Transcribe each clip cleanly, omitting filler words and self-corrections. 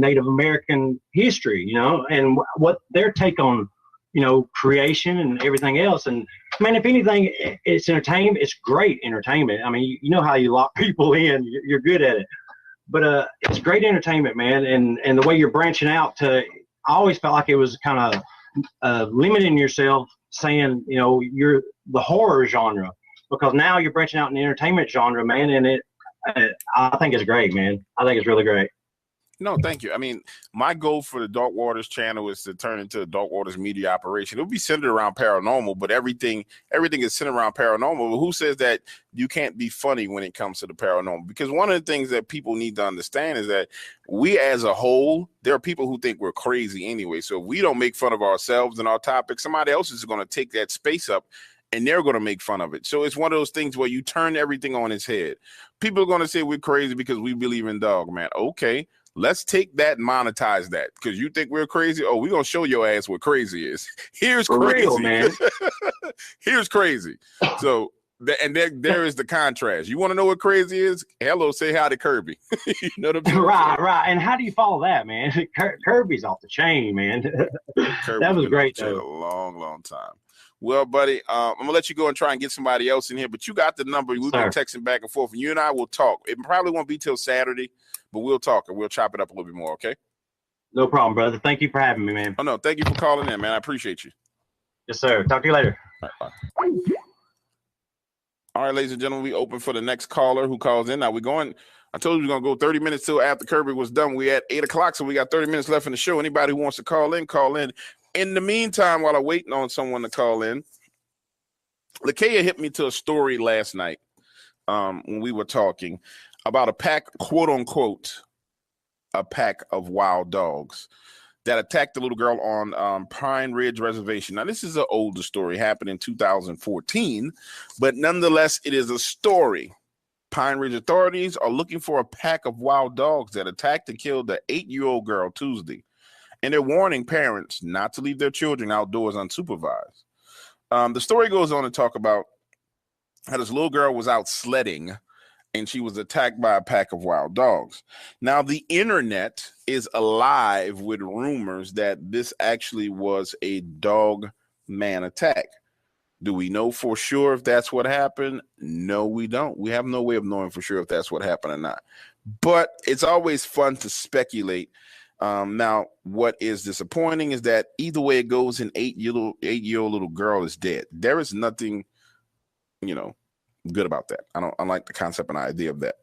Native American history, you know, and what their take on, you know, creation and everything else. And man, if anything, it's entertainment. It's great entertainment. I mean, you know how you lock people in, you're good at it. But it's great entertainment, man. And the way you're branching out to, I always felt like it was kind of limiting yourself, saying, you know, you're the horror genre, because now you're branching out in the entertainment genre, man. And I think it's great, man. I think it's really great. No, thank you. I mean, my goal for the Dark Waters channel is to turn into a Dark Waters media operation. It'll be centered around paranormal, but everything is centered around paranormal. But who says that you can't be funny when it comes to the paranormal? Because one of the things that people need to understand is that we as a whole, there are people who think we're crazy anyway. So if we don't make fun of ourselves and our topic, somebody else is going to take that space up and they're going to make fun of it. So it's one of those things where you turn everything on its head. People are going to say we're crazy because we believe in Dogman. Okay. Let's take that and monetize that, because you think we're crazy. Oh, we're going to show your ass what crazy is. Here's For crazy, real, man. Here's crazy. So, there is the contrast. You want to know what crazy is? Hello, say hi to Kirby. You know what I'm saying? Right. And how do you follow that, man? Kirby's off the chain, man. That was great, though. A long time. Well, buddy, I'm going to let you go and try and get somebody else in here, but you got the number. We've been texting back and forth, and you and I will talk. It probably won't be till Saturday, but we'll talk, and we'll chop it up a little bit more, okay? No problem, brother. Thank you for having me, man. Oh, no, thank you for calling in, man. I appreciate you. Yes, sir. Talk to you later. All right, bye. All right, ladies and gentlemen, we open for the next caller who calls in. Now, we're going – I told you we're going to go 30 minutes till after Kirby was done. We're at 8 o'clock, so we got 30 minutes left in the show. Anybody who wants to call in, call in. In the meantime, while I'm waiting on someone to call in, Lakeia hit me to a story last night when we were talking about a pack, quote unquote, a pack of wild dogs that attacked the little girl on Pine Ridge Reservation. Now, this is an older story, happened in 2014, but nonetheless, it is a story. Pine Ridge authorities are looking for a pack of wild dogs that attacked and killed the 8-year-old girl Tuesday. And they're warning parents not to leave their children outdoors unsupervised. The story goes on to talk about how this little girl was out sledding and she was attacked by a pack of wild dogs. Now, the internet is alive with rumors that this actually was a dog man attack. Do we know for sure if that's what happened? No, we don't. We have no way of knowing for sure if that's what happened or not. But it's always fun to speculate. Now, what is disappointing is that either way it goes, an 8-year-old little girl is dead. There is nothing, good about that. I don't like the concept and idea of that,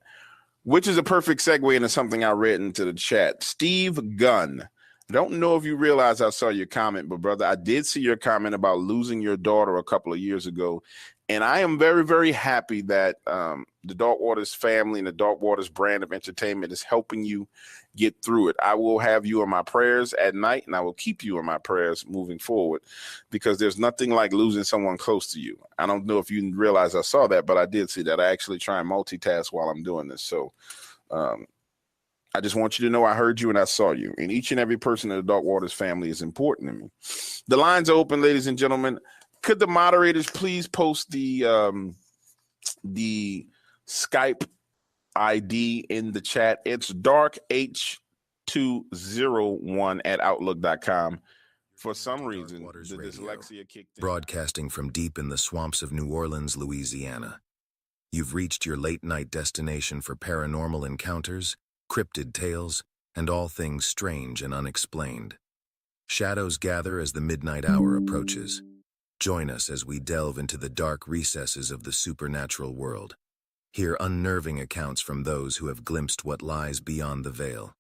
which is a perfect segue into something I read into the chat. Steve Gunn. I don't know if you realize I saw your comment, but brother, I did see your comment about losing your daughter a couple of years ago. And I am very, very happy that the Dark Waters family and the Dark Waters brand of entertainment is helping you get through it. I will have you in my prayers at night, and I will keep you in my prayers moving forward, because there's nothing like losing someone close to you. I don't know if you realize I saw that, but I did see that. I actually try and multitask while I'm doing this. So I just want you to know I heard you and I saw you. And each and every person in the Dark Waters family is important to me. The lines are open, ladies and gentlemen. Could the moderators please post the Skype ID in the chat? It's darkh201@outlook.com. For some reason, the dyslexia kicked in. Broadcasting from deep in the swamps of New Orleans, Louisiana. You've reached your late-night destination for paranormal encounters, cryptid tales, and all things strange and unexplained. Shadows gather as the midnight hour approaches. Join us as we delve into the dark recesses of the supernatural world. Hear unnerving accounts from those who have glimpsed what lies beyond the veil.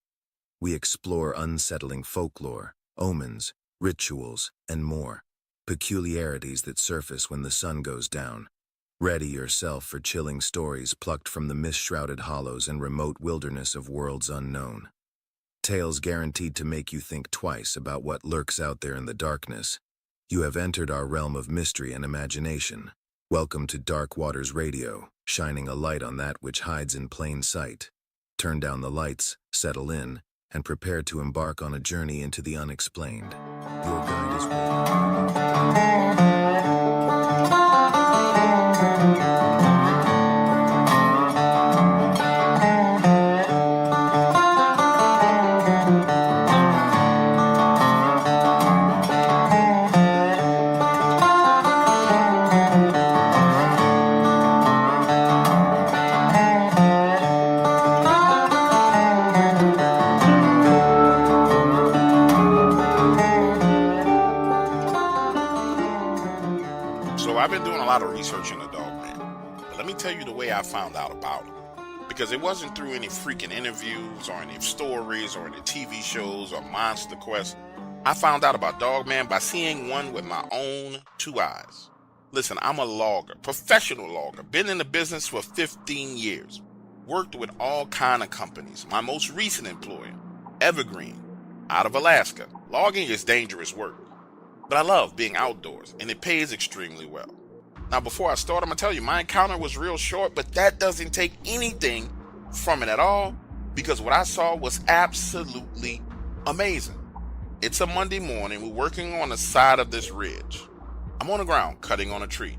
We explore unsettling folklore, omens, rituals, and more, peculiarities that surface when the sun goes down. Ready yourself for chilling stories plucked from the mist-shrouded hollows and remote wilderness of worlds unknown. Tales guaranteed to make you think twice about what lurks out there in the darkness. You have entered our realm of mystery and imagination. Welcome to Dark Waters Radio, shining a light on that which hides in plain sight. Turn down the lights, settle in, and prepare to embark on a journey into the unexplained. Your guide is waiting. lot of research into Dogman, but let me tell you the way I found out about him. Because it wasn't through any freaking interviews or any stories or any TV shows or Monster Quest. I found out about Dogman by seeing one with my own 2 eyes. Listen, I'm a logger, professional logger, been in the business for 15 years. Worked with all kind of companies. My most recent employer, Evergreen, out of Alaska. Logging is dangerous work, but I love being outdoors, and it pays extremely well. Now, before I start, I'm going to tell you, my encounter was real short, but that doesn't take anything from it at all, because what I saw was absolutely amazing. It's a Monday morning. We're working on the side of this ridge. I'm on the ground, cutting on a tree,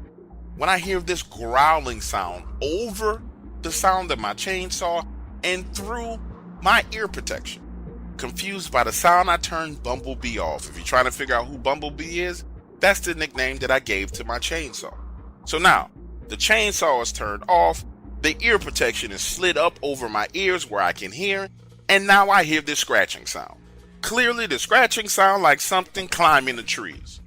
when I hear this growling sound over the sound of my chainsaw and through my ear protection. Confused by the sound, I turned Bumblebee off. If you're trying to figure out who Bumblebee is, that's the nickname that I gave to my chainsaw. So now, the chainsaw is turned off, the ear protection is slid up over my ears where I can hear, and now I hear this scratching sound. Clearly, the scratching sound like something climbing the trees.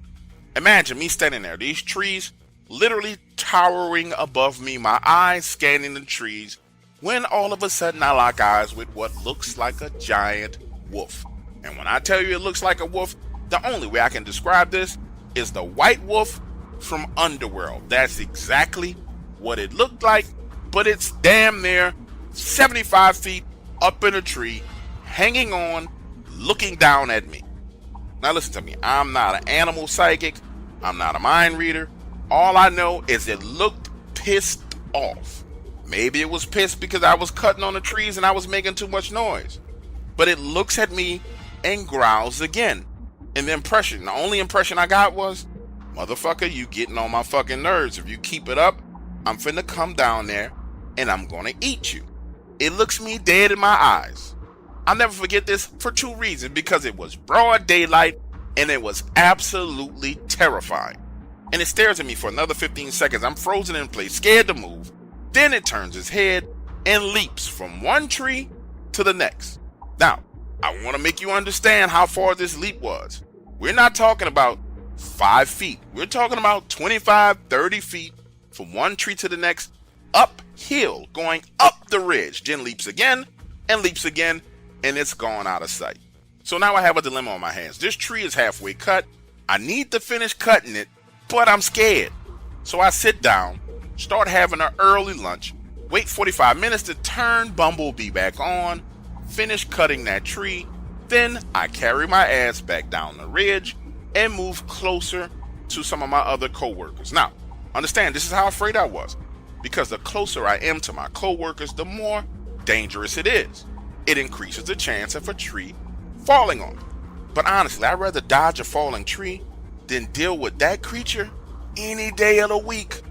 Imagine me standing there, these trees literally towering above me, my eyes scanning the trees, when all of a sudden I lock eyes with what looks like a giant wolf. And when I tell you it looks like a wolf, the only way I can describe this is the white wolf from Underworld. That's exactly what it looked like, but it's damn near 75 feet up in a tree, hanging on, looking down at me. Now listen to me, I'm not an animal psychic, I'm not a mind reader. All I know is it looked pissed off. Maybe it was pissed because I was cutting on the trees and I was making too much noise. But it looks at me and growls again. And the only impression I got was, motherfucker, you getting on my fucking nerves. If you keep it up, I'm finna come down there and I'm gonna eat you. It looks me dead in my eyes. I'll never forget this for 2 reasons. Because it was broad daylight and it was absolutely terrifying. And it stares at me for another 15 seconds. I'm frozen in place, scared to move. Then it turns its head and leaps from one tree to the next. Now, I want to make you understand how far this leap was. We're not talking about 5 feet. We're talking about 25, 30 feet from one tree to the next, uphill, going up the ridge. Then leaps again, and it's gone out of sight. So now I have a dilemma on my hands. This tree is halfway cut. I need to finish cutting it, but I'm scared. So I sit down, start having an early lunch, wait 45 minutes to turn Bumblebee back on, finish cutting that tree, then I carry my ass back down the ridge and move closer to some of my other co-workers. Now, understand, this is how afraid I was, because the closer I am to my co-workers, the more dangerous it is. It increases the chance of a tree falling on me. But honestly, I'd rather dodge a falling tree than deal with that creature any day of the week.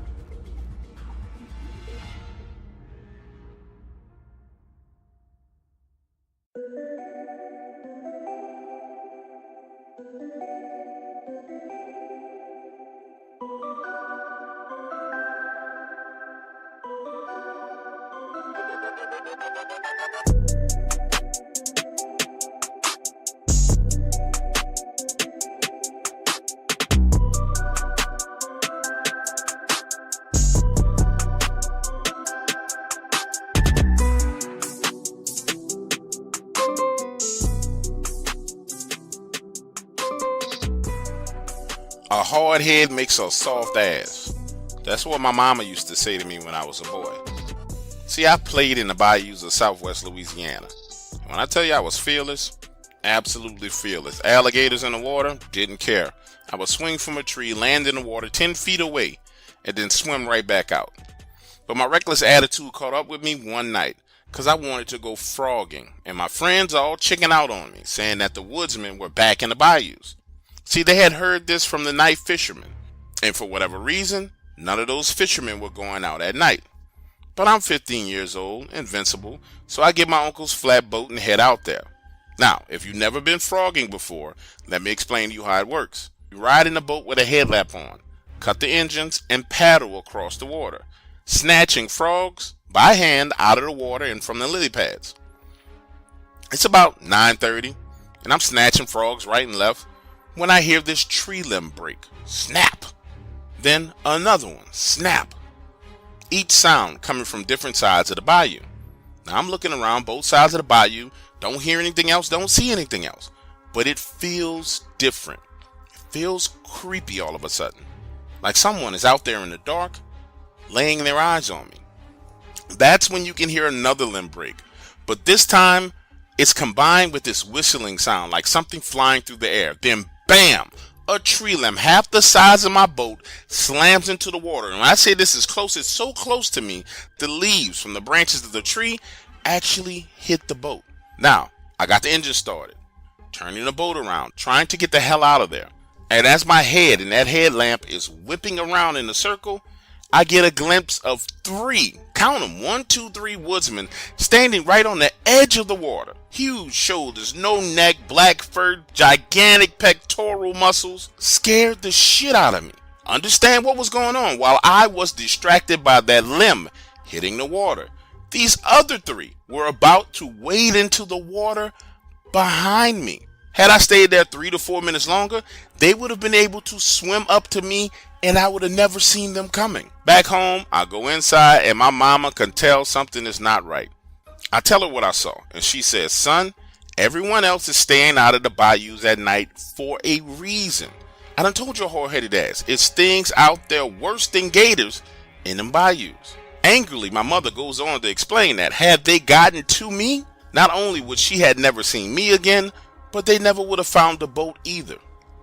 A hard head makes a soft ass. That's what my mama used to say to me when I was a boy. See, I played in the bayous of Southwest Louisiana. When I tell you I was fearless, absolutely fearless. Alligators in the water, didn't care. I would swing from a tree, land in the water 10 feet away, and then swim right back out. But my reckless attitude caught up with me one night, because I wanted to go frogging, and my friends all chicking out on me, saying that the woodsmen were back in the bayous. See, they had heard this from the night fishermen, and for whatever reason, none of those fishermen were going out at night. But I'm 15 years old, invincible, so I get my uncle's flatboat and head out there. Now, if you've never been frogging before, let me explain to you how it works. You ride in a boat with a headlamp on, cut the engines, and paddle across the water, snatching frogs by hand out of the water and from the lily pads. It's about 9:30, and I'm snatching frogs right and left when I hear this tree limb break. Snap! Then another one, snap. Each sound coming from different sides of the bayou. Now I'm looking around both sides of the bayou, don't hear anything else, don't see anything else. But it feels different. It feels creepy all of a sudden. Like someone is out there in the dark, laying their eyes on me. That's when you can hear another limb break. But this time, it's combined with this whistling sound, like something flying through the air. Then bam! A tree limb half the size of my boat slams into the water. And when I say this is close, it's so close to me, the leaves from the branches of the tree actually hit the boat. Now, I got the engine started, turning the boat around, trying to get the hell out of there. And as my head and that headlamp is whipping around in a circle, I get a glimpse of three, count them, 1, 2, 3 woodsmen standing right on the edge of the water. Huge shoulders, no neck, black fur, gigantic pectoral muscles. Scared the shit out of me. Understand what was going on while I was distracted by that limb hitting the water. These other three were about to wade into the water behind me. Had I stayed there 3 to 4 minutes longer, they would have been able to swim up to me and I would have never seen them coming. Back home, I go inside and my mama can tell something is not right. I tell her what I saw and she says, son, everyone else is staying out of the bayous at night for a reason. I done told your hard-headed ass, it's things out there worse than gators in them bayous. Angrily, my mother goes on to explain that had they gotten to me, not only would she had never seen me again, but they never would have found the boat either.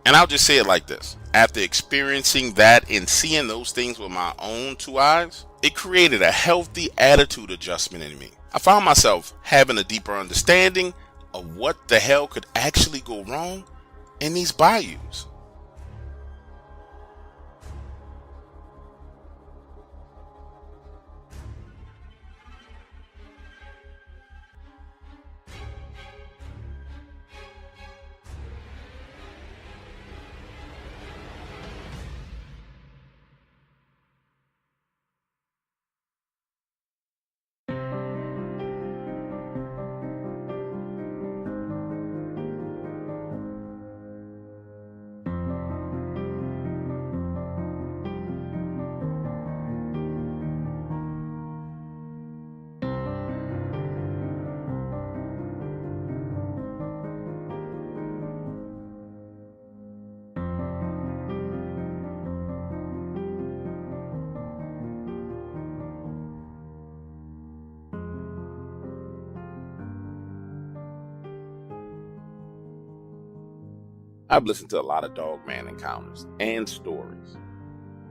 And I'll just say it like this. After experiencing that and seeing those things with my own 2 eyes, it created a healthy attitude adjustment in me. I found myself having a deeper understanding of what the hell could actually go wrong in these bayous. I've listened to a lot of Dogman encounters and stories.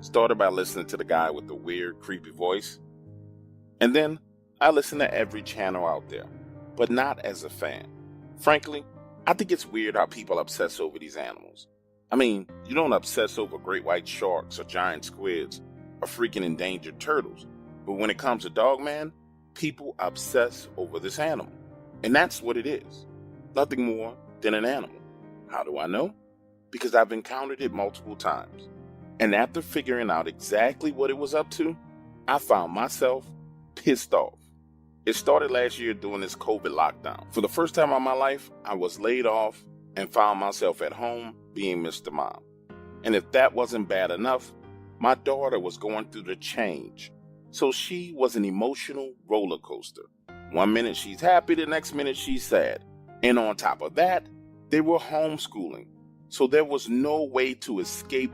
Started by listening to the guy with the weird, creepy voice. And then I listen to every channel out there, but not as a fan. Frankly, I think it's weird how people obsess over these animals. I mean, you don't obsess over great white sharks or giant squids or freaking endangered turtles. But when it comes to Dogman, people obsess over this animal. And that's what it is. Nothing more than an animal. How do I know? Because I've encountered it multiple times. And after figuring out exactly what it was up to, I found myself pissed off. It started last year during this COVID lockdown. For the first time in my life, I was laid off and found myself at home being Mr. Mom. And if that wasn't bad enough, my daughter was going through the change. So she was an emotional roller coaster. One minute she's happy, the next minute she's sad. And on top of that, they were homeschooling, so there was no way to escape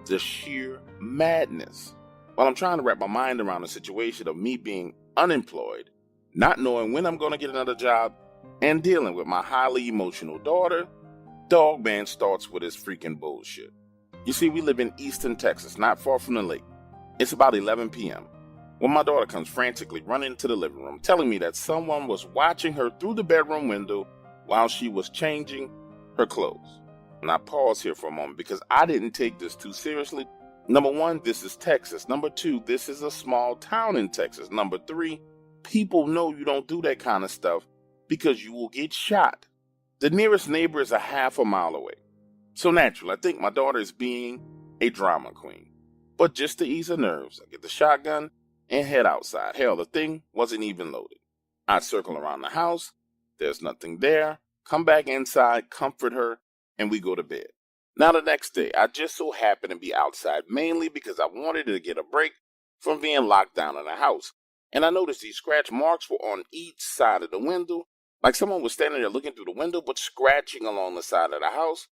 the sheer madness. While I'm trying to wrap my mind around the situation of me being unemployed, not knowing when I'm going to get another job, and dealing with my highly emotional daughter, Dogman starts with his freaking bullshit. You see, we live in Easton, Texas, not far from the lake. It's about 11 p.m. when my daughter comes frantically running into the living room, telling me that someone was watching her through the bedroom window while she was changing her clothes. And I pause here for a moment because I didn't take this too seriously. Number one, this is Texas. Number two, this is a small town in Texas. Number three, people know you don't do that kind of stuff because you will get shot. The nearest neighbor is a half a mile away. So naturally, I think my daughter is being a drama queen. But just to ease her nerves, I get the shotgun and head outside. Hell, the thing wasn't even loaded. I circle around the house. There's nothing there. Come back inside, comfort her, and we go to bed. Now, the next day, I just so happened to be outside, mainly because I wanted to get a break from being locked down in the house. And I noticed these scratch marks were on each side of the window, like someone was standing there looking through the window, but scratching along the side of the house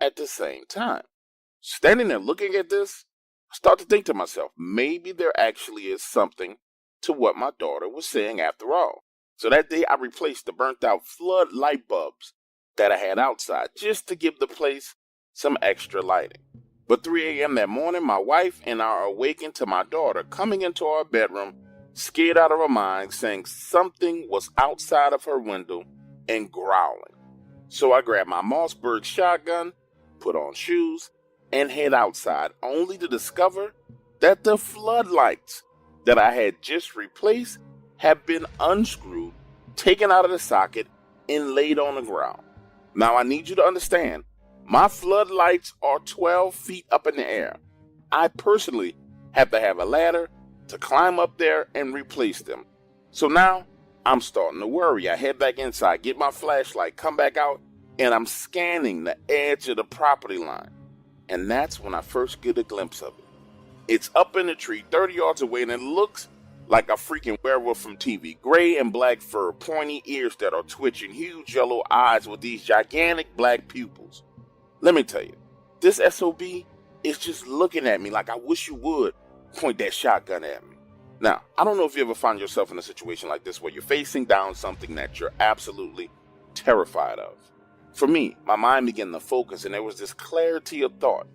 at the same time. Standing there looking at this, I start to think to myself, maybe there actually is something to what my daughter was saying after all. So that day, I replaced the burnt out flood light bulbs that I had outside just to give the place some extra lighting. But 3 a.m. that morning, my wife and I are awakened to my daughter coming into our bedroom, scared out of her mind, saying something was outside of her window and growling. So I grabbed my Mossberg shotgun, put on shoes, and head outside, only to discover that the floodlights that I had just replaced had been unscrewed, taken out of the socket, and laid on the ground. Now I need you to understand, my floodlights are 12 feet up in the air. I personally have to have a ladder to climb up there and replace them. So now I'm starting to worry. I head back inside, get my flashlight, come back out, and I'm scanning the edge of the property line. And that's when I first get a glimpse of it. It's up in the tree 30 yards away, and it looks like a freaking werewolf from TV. Gray and black fur, pointy ears that are twitching, huge yellow eyes with these gigantic black pupils. Let me tell you, this SOB is just looking at me like I wish you would point that shotgun at me. Now, I don't know if you ever find yourself in a situation like this where you're facing down something that you're absolutely terrified of. For me, my mind began to focus and there was this clarity of thought.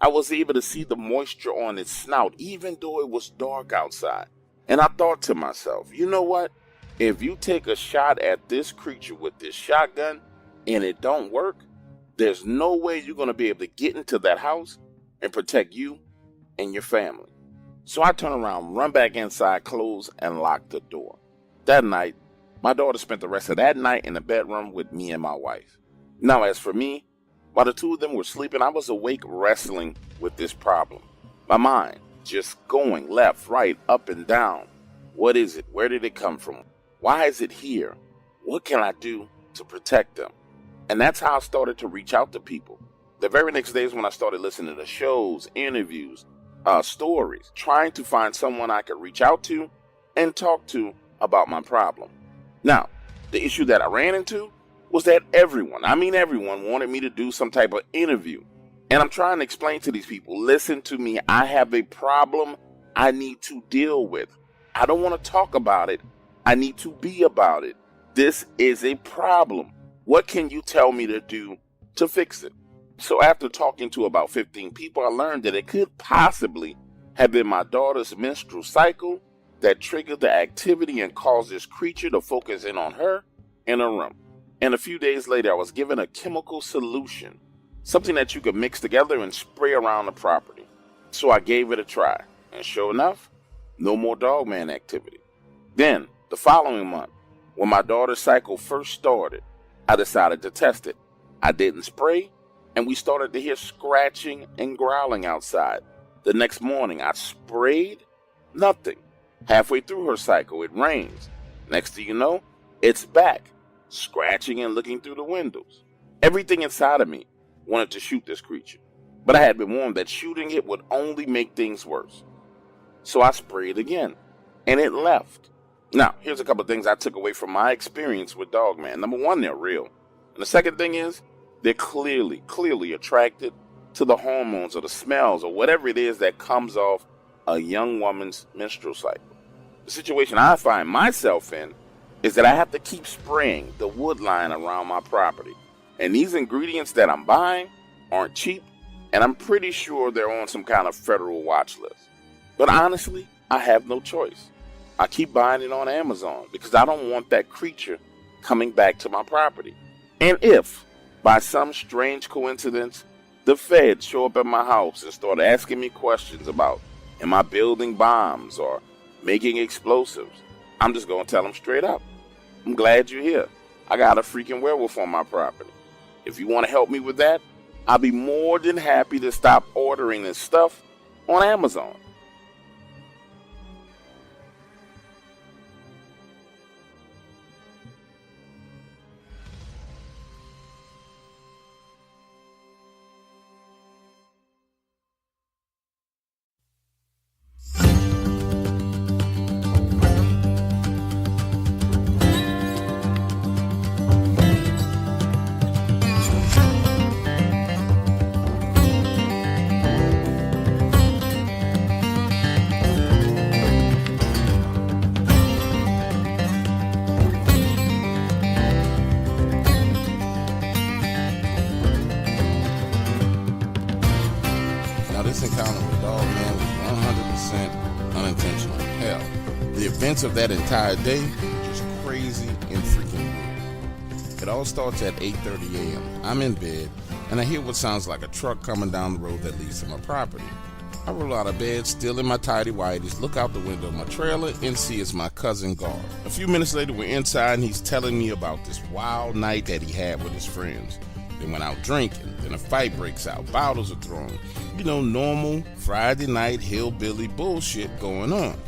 I was able to see the moisture on its snout even though it was dark outside. And I thought to myself, you know what? If you take a shot at this creature with this shotgun and it don't work, there's no way you're going to be able to get into that house and protect you and your family. So I turn around, run back inside, close, and lock the door. That night, my daughter spent the rest of that night in the bedroom with me and my wife. Now, as for me, while the two of them were sleeping, I was awake wrestling with this problem. My mind just going left, right, up, and down. What is it? Where did it come from? Why is it here? What can I do to protect them? And that's how I started to reach out to people. The very next day is when I started listening to shows, interviews, stories, trying to find someone I could reach out to and talk to about my problem. Now, the issue that I ran into was that everyone wanted me to do some type of interview. And I'm trying to explain to these people, listen to me, I have a problem I need to deal with. I don't want to talk about it. I need to be about it. This is a problem. What can you tell me to do to fix it? So after talking to about 15 people, I learned that it could possibly have been my daughter's menstrual cycle that triggered the activity and caused this creature to focus in on her in a room. And a few days later, I was given a chemical solution, something that you could mix together and spray around the property. So I gave it a try. And sure enough, no more Dogman activity. Then, the following month, when my daughter's cycle first started, I decided to test it. I didn't spray, and we started to hear scratching and growling outside. The next morning, I sprayed, nothing. Halfway through her cycle, it rains. Next thing you know, it's back, scratching and looking through the windows. Everything inside of me wanted to shoot this creature, but I had been warned that shooting it would only make things worse. So I sprayed again, and it left. Now, here's a couple of things I took away from my experience with Dogman. Number one, they're real. And the second thing is, they're clearly attracted to the hormones or the smells or whatever it is that comes off a young woman's menstrual cycle. The situation I find myself in is that I have to keep spraying the wood line around my property. And these ingredients that I'm buying aren't cheap, and I'm pretty sure they're on some kind of federal watch list. But honestly, I have no choice. I keep buying it on Amazon because I don't want that creature coming back to my property. And if, by some strange coincidence, the feds show up at my house and start asking me questions about, am I building bombs or making explosives, I'm just going to tell them straight up, I'm glad you're here. I got a freaking werewolf on my property. If you want to help me with that, I'll be more than happy to stop ordering this stuff on Amazon. this encounter with Dogman was 100% unintentional. Hell, the events of that entire day were just crazy and freaking weird. It all starts at 8:30 a.m. I'm in bed, and I hear what sounds like a truck coming down the road that leads to my property. I roll out of bed, still in my tidy whities, look out the window of my trailer, and see it's my cousin Garth. A few minutes later, we're inside, and he's telling me about this wild night that he had with his friends. They went out drinking, then a fight breaks out, bottles are thrown. You know, normal Friday night hillbilly bullshit going on.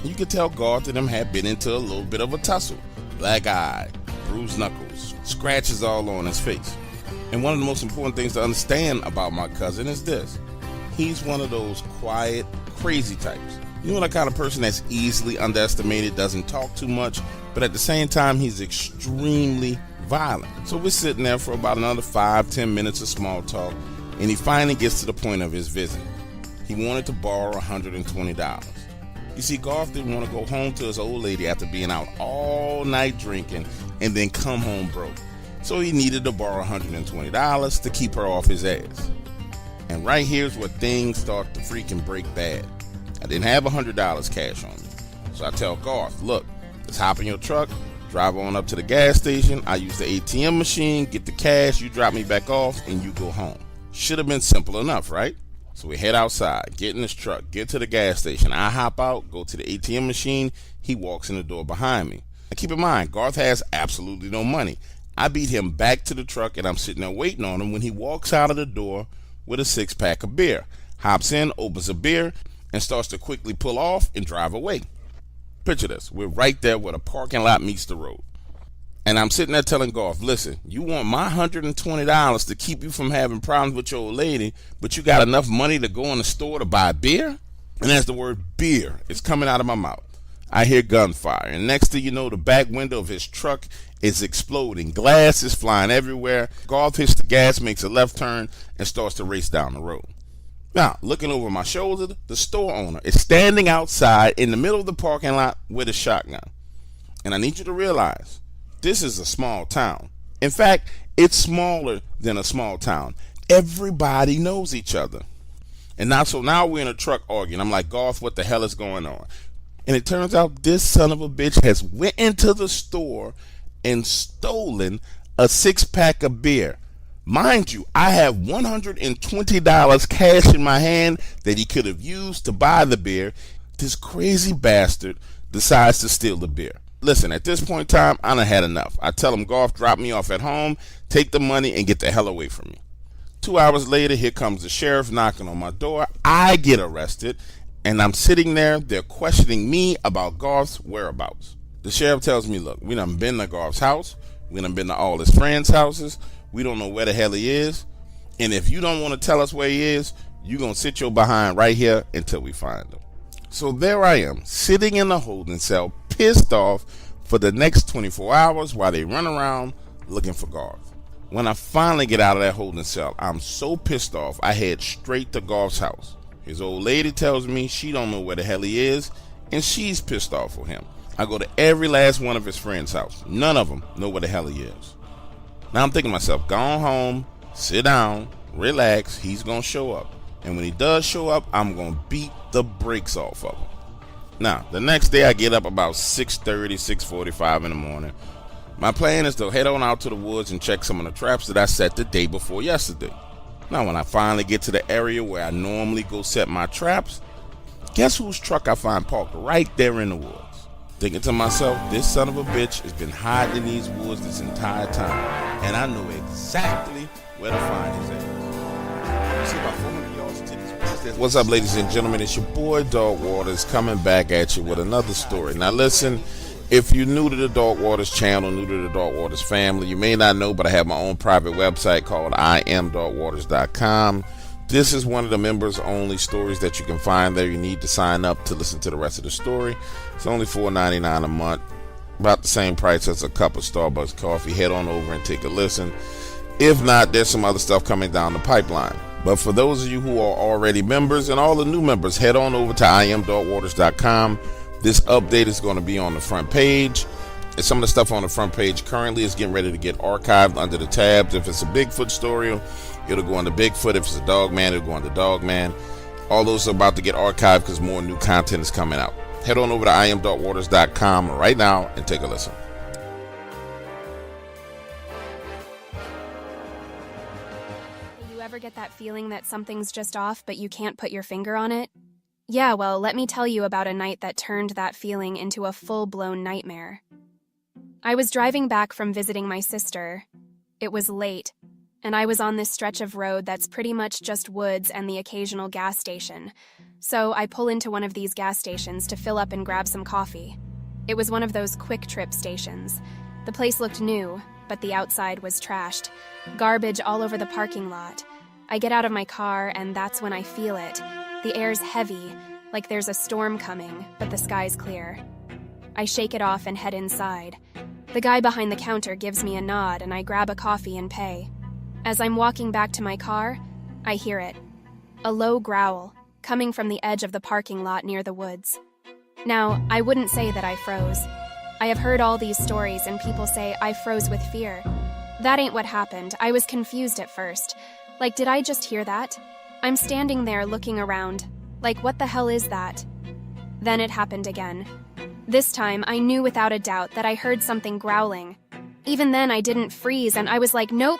You could tell Garth and them had been into a little bit of a tussle. Black eye, bruised knuckles, scratches all on his face. And one of the most important things to understand about my cousin is this. He's one of those quiet, crazy types. You know, the kind of person that's easily underestimated, doesn't talk too much, but at the same time, he's extremely violent. So we're sitting there for about another 5-10 minutes of small talk, and he finally gets to the point of his visit. He wanted to borrow $120. You see, Garth didn't want to go home to his old lady after being out all night drinking and then come home broke. So he needed to borrow $120 to keep her off his ass. And right here's where things start to freaking break bad. I didn't have $100 cash on me. So I tell Garth, look, let's hop in your truck, drive on up to the gas station. I use the ATM machine, get the cash, you drop me back off, and you go home. Should have been simple enough, right? So we head outside, get in his truck, get to the gas station. I hop out, go to the ATM machine. He walks in the door behind me. Now keep in mind, Garth has absolutely no money. I beat him back to the truck, and I'm sitting there waiting on him when he walks out of the door with a 6-pack of beer. Hops in, opens a beer, and starts to quickly pull off and drive away. Picture this. We're right there where the parking lot meets the road. And I'm sitting there telling Garth, listen, you want my $120 to keep you from having problems with your old lady, but you got enough money to go in the store to buy beer? And as the word beer is coming out of my mouth, I hear gunfire. And next thing you know, the back window of his truck is exploding. Glass is flying everywhere. Garth hits the gas, makes a left turn, and starts to race down the road. Now, looking over my shoulder, the store owner is standing outside in the middle of the parking lot with a shotgun. And I need you to realize, this is a small town. In fact, it's smaller than a small town. Everybody knows each other. And now we're in a truck arguing. I'm like, Garth, what the hell is going on? And it turns out this son of a bitch has went into the store and stolen a 6-pack of beer. Mind you, I have $120 cash in my hand that he could have used to buy the beer. This crazy bastard decides to steal the beer. Listen, at this point in time, I done had enough. I tell him, Garth, drop me off at home, take the money, and get the hell away from me. 2 hours later, here comes the sheriff knocking on my door. I get arrested, and I'm sitting there. They're questioning me about Garth's whereabouts. The sheriff tells me, look, we done been to Garth's house. We done been to all his friends' houses. We don't know where the hell he is. And if you don't want to tell us where he is, you're going to sit your behind right here until we find him. So there I am, sitting in the holding cell, pissed off for the next 24 hours while they run around looking for Garth. When I finally get out of that holding cell, I'm so pissed off, I head straight to Garth's house. His old lady tells me she don't know where the hell he is, and she's pissed off with him. I go to every last one of his friends' house. None of them know where the hell he is. Now I'm thinking to myself, go on home, sit down, relax, he's going to show up. And when he does show up, I'm going to beat the brakes off of him. Now, the next day I get up about 6:30, 6:45 in the morning. My plan is to head on out to the woods and check some of the traps that I set the day before yesterday. Now, when I finally get to the area where I normally go set my traps, guess whose truck I find parked right there in the woods? Thinking to myself, this son of a bitch has been hiding in these woods this entire time, and I know exactly where to find his ass. See about 400 yards to this. What's up, ladies and gentlemen? It's your boy Dog Waters coming back at you with another story. Now listen, if you're new to the Dog Waters channel, new to the Dog Waters family, you may not know, but I have my own private website called IamDogWaters.com. This is one of the members only stories that you can find there. You need to sign up to listen to the rest of the story. It's only $4.99 a month, about the same price as a cup of Starbucks coffee. Head on over and take a listen. If not, there's some other stuff coming down the pipeline. But for those of you who are already members and all the new members, head on over to IamDogWaters.com. This update is going to be on the front page. And some of the stuff on the front page currently is getting ready to get archived under the tabs. If it's a Bigfoot story, it'll go under Bigfoot. If it's a Dogman, it'll go under Dogman. All those are about to get archived because more new content is coming out. Head on over to imdarkwaters.com right now and take a listen. You ever get that feeling that something's just off, but you can't put your finger on it? Yeah, well, let me tell you about a night that turned that feeling into a full-blown nightmare. I was driving back from visiting my sister. It was late, and I was on this stretch of road that's pretty much just woods and the occasional gas station. So I pull into one of these gas stations to fill up and grab some coffee. It was one of those quick trip stations. The place looked new, but the outside was trashed. Garbage all over the parking lot. I get out of my car, and that's when I feel it. The air's heavy, like there's a storm coming, but the sky's clear. I shake it off and head inside. The guy behind the counter gives me a nod, and I grab a coffee and pay. As I'm walking back to my car, I hear it. A low growl, coming from the edge of the parking lot near the woods. Now, I wouldn't say that I froze. I have heard all these stories, and people say I froze with fear. That ain't what happened. I was confused at first. Like, did I just hear that? I'm standing there looking around. Like, what the hell is that? Then it happened again. This time, I knew without a doubt that I heard something growling. Even then, I didn't freeze, and I was like, nope.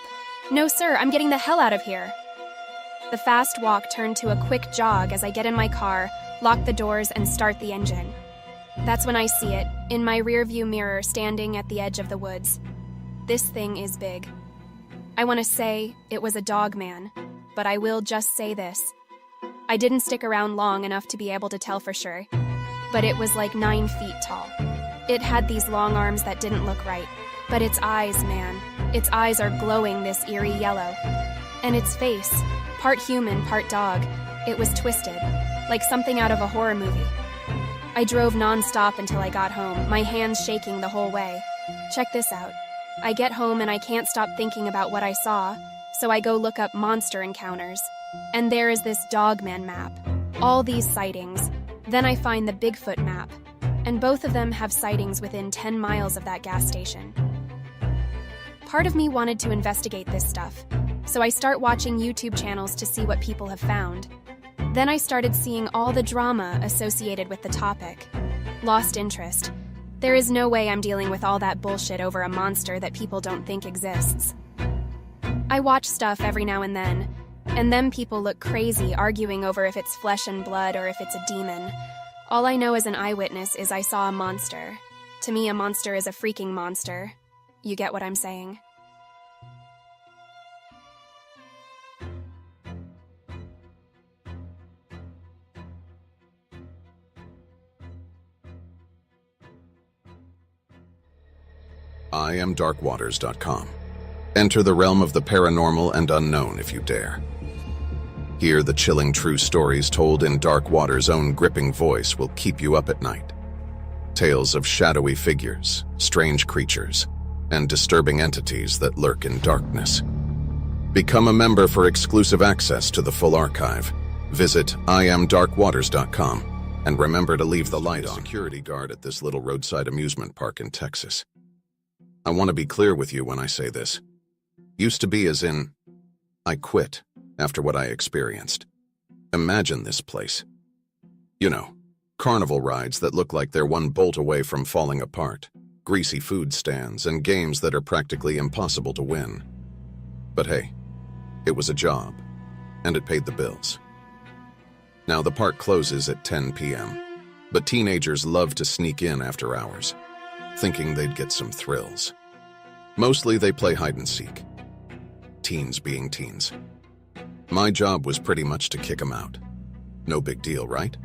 No, sir, I'm getting the hell out of here. The fast walk turned to a quick jog as I get in my car, lock the doors, and start the engine. That's when I see it, in my rearview mirror standing at the edge of the woods. This thing is big. I want to say it was a Dogman, but I will just say this. I didn't stick around long enough to be able to tell for sure, but it was like 9 feet tall. It had these long arms that didn't look right, but its eyes, man, its eyes are glowing this eerie yellow. And its face, part human, part dog, it was twisted, like something out of a horror movie. I drove non-stop until I got home, my hands shaking the whole way. Check this out. I get home and I can't stop thinking about what I saw, so I go look up monster encounters. And there is this Dogman map. All these sightings. Then I find the Bigfoot map. And both of them have sightings within 10 miles of that gas station. Part of me wanted to investigate this stuff, so I start watching YouTube channels to see what people have found. Then I started seeing all the drama associated with the topic. Lost interest. There is no way I'm dealing with all that bullshit over a monster that people don't think exists. I watch stuff every now and then people look crazy arguing over if it's flesh and blood or if it's a demon. All I know as an eyewitness is I saw a monster. To me, a monster is a freaking monster. You get what I'm saying? IamDarkwaters.com. Enter the realm of the paranormal and unknown if you dare. Here, the chilling true stories told in Dark Water's own gripping voice will keep you up at night. Tales of shadowy figures, strange creatures, and disturbing entities that lurk in darkness. Become a member for exclusive access to the full archive. Visit IamDarkwaters.com and remember to leave the light on. Security guard at this little roadside amusement park in Texas. I want to be clear with you when I say this. Used to be as in, I quit after what I experienced. Imagine this place. You know, carnival rides that look like they're one bolt away from falling apart, greasy food stands, and games that are practically impossible to win. But hey, it was a job, and it paid the bills. Now the park closes at 10 p.m., but teenagers love to sneak in after hours, thinking they'd get some thrills. Mostly they play hide and seek. Teens being teens. My job was pretty much to kick them out. No big deal, right?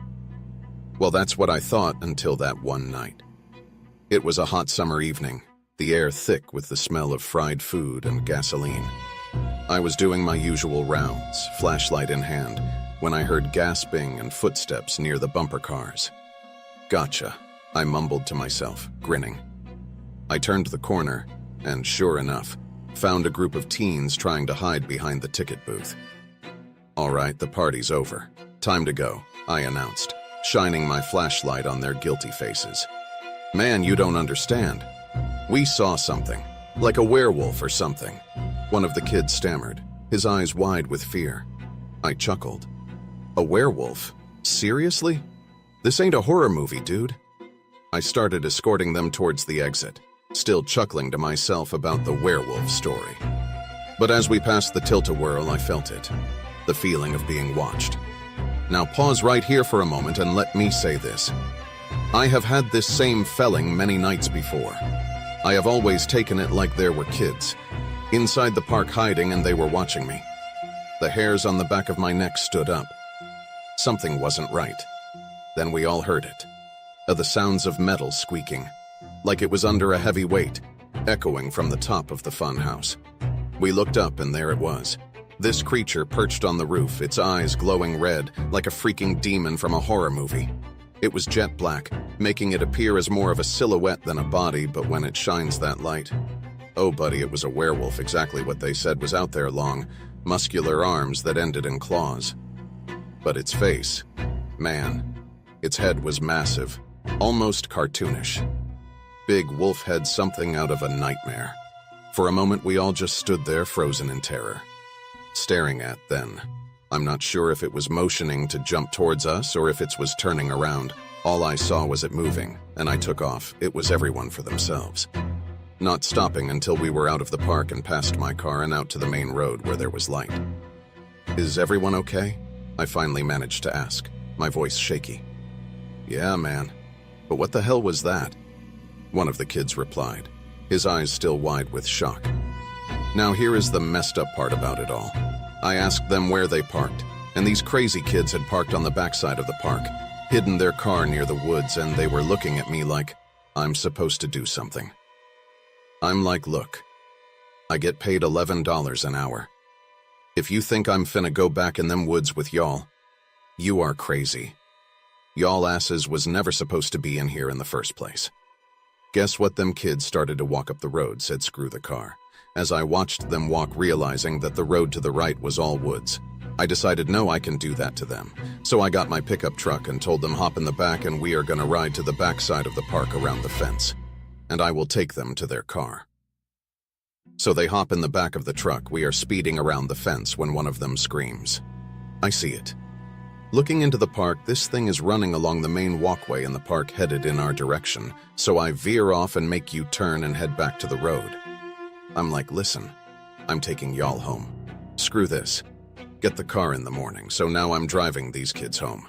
Well, that's what I thought until that one night. It was a hot summer evening, the air thick with the smell of fried food and gasoline. I was doing my usual rounds, flashlight in hand, when I heard gasping and footsteps near the bumper cars. Gotcha, I mumbled to myself, grinning. I turned the corner, and sure enough, found a group of teens trying to hide behind the ticket booth. All right, the party's over. Time to go, I announced, shining my flashlight on their guilty faces. Man, you don't understand. We saw something, like a werewolf or something. One of the kids stammered, his eyes wide with fear. I chuckled. A werewolf? Seriously? This ain't a horror movie, dude. I started escorting them towards the exit, still chuckling to myself about the werewolf story. But as we passed the tilt-a-whirl, I felt it, the feeling of being watched. Now pause right here for a moment and let me say this. I have had this same feeling many nights before. I have always taken it like there were kids, inside the park hiding, and they were watching me. The hairs on the back of my neck stood up. Something wasn't right. Then we all heard it. The sounds of metal squeaking, like it was under a heavy weight, echoing from the top of the funhouse. We looked up and there it was. This creature perched on the roof, its eyes glowing red, like a freaking demon from a horror movie. It was jet black, making it appear as more of a silhouette than a body, but when it shines that light... Oh, buddy, it was a werewolf, exactly what they said was out there, long, muscular arms that ended in claws. But its face, man, its head was massive, almost cartoonish. Big wolf head, something out of a nightmare. For a moment, we all just stood there, frozen in terror. Staring at, then. I'm not sure if it was motioning to jump towards us or if it was turning around. All I saw was it moving, and I took off. It was everyone for themselves. Not stopping until we were out of the park and past my car and out to the main road where there was light. Is everyone okay? I finally managed to ask, my voice shaky. Yeah, man. But what the hell was that? One of the kids replied, his eyes still wide with shock. Now here is the messed up part about it all. I asked them where they parked, and these crazy kids had parked on the backside of the park, hidden their car near the woods, and they were looking at me like I'm supposed to do something. I'm like, look, I get paid $11 an hour. If you think I'm finna go back in them woods with y'all, you are crazy. Y'all asses was never supposed to be in here in the first place. Guess what? Them kids started to walk up the road, said screw the car. As I watched them walk, realizing that the road to the right was all woods, I decided no, I can do that to them. So I got my pickup truck and told them hop in the back and we are gonna ride to the back side of the park around the fence. And I will take them to their car. So they hop in the back of the truck. We are speeding around the fence when one of them screams. I see it. Looking into the park, this thing is running along the main walkway in the park headed in our direction, so I veer off and make U-turn and head back to the road. I'm like, listen, I'm taking y'all home. Screw this. Get the car in the morning, so now I'm driving these kids home.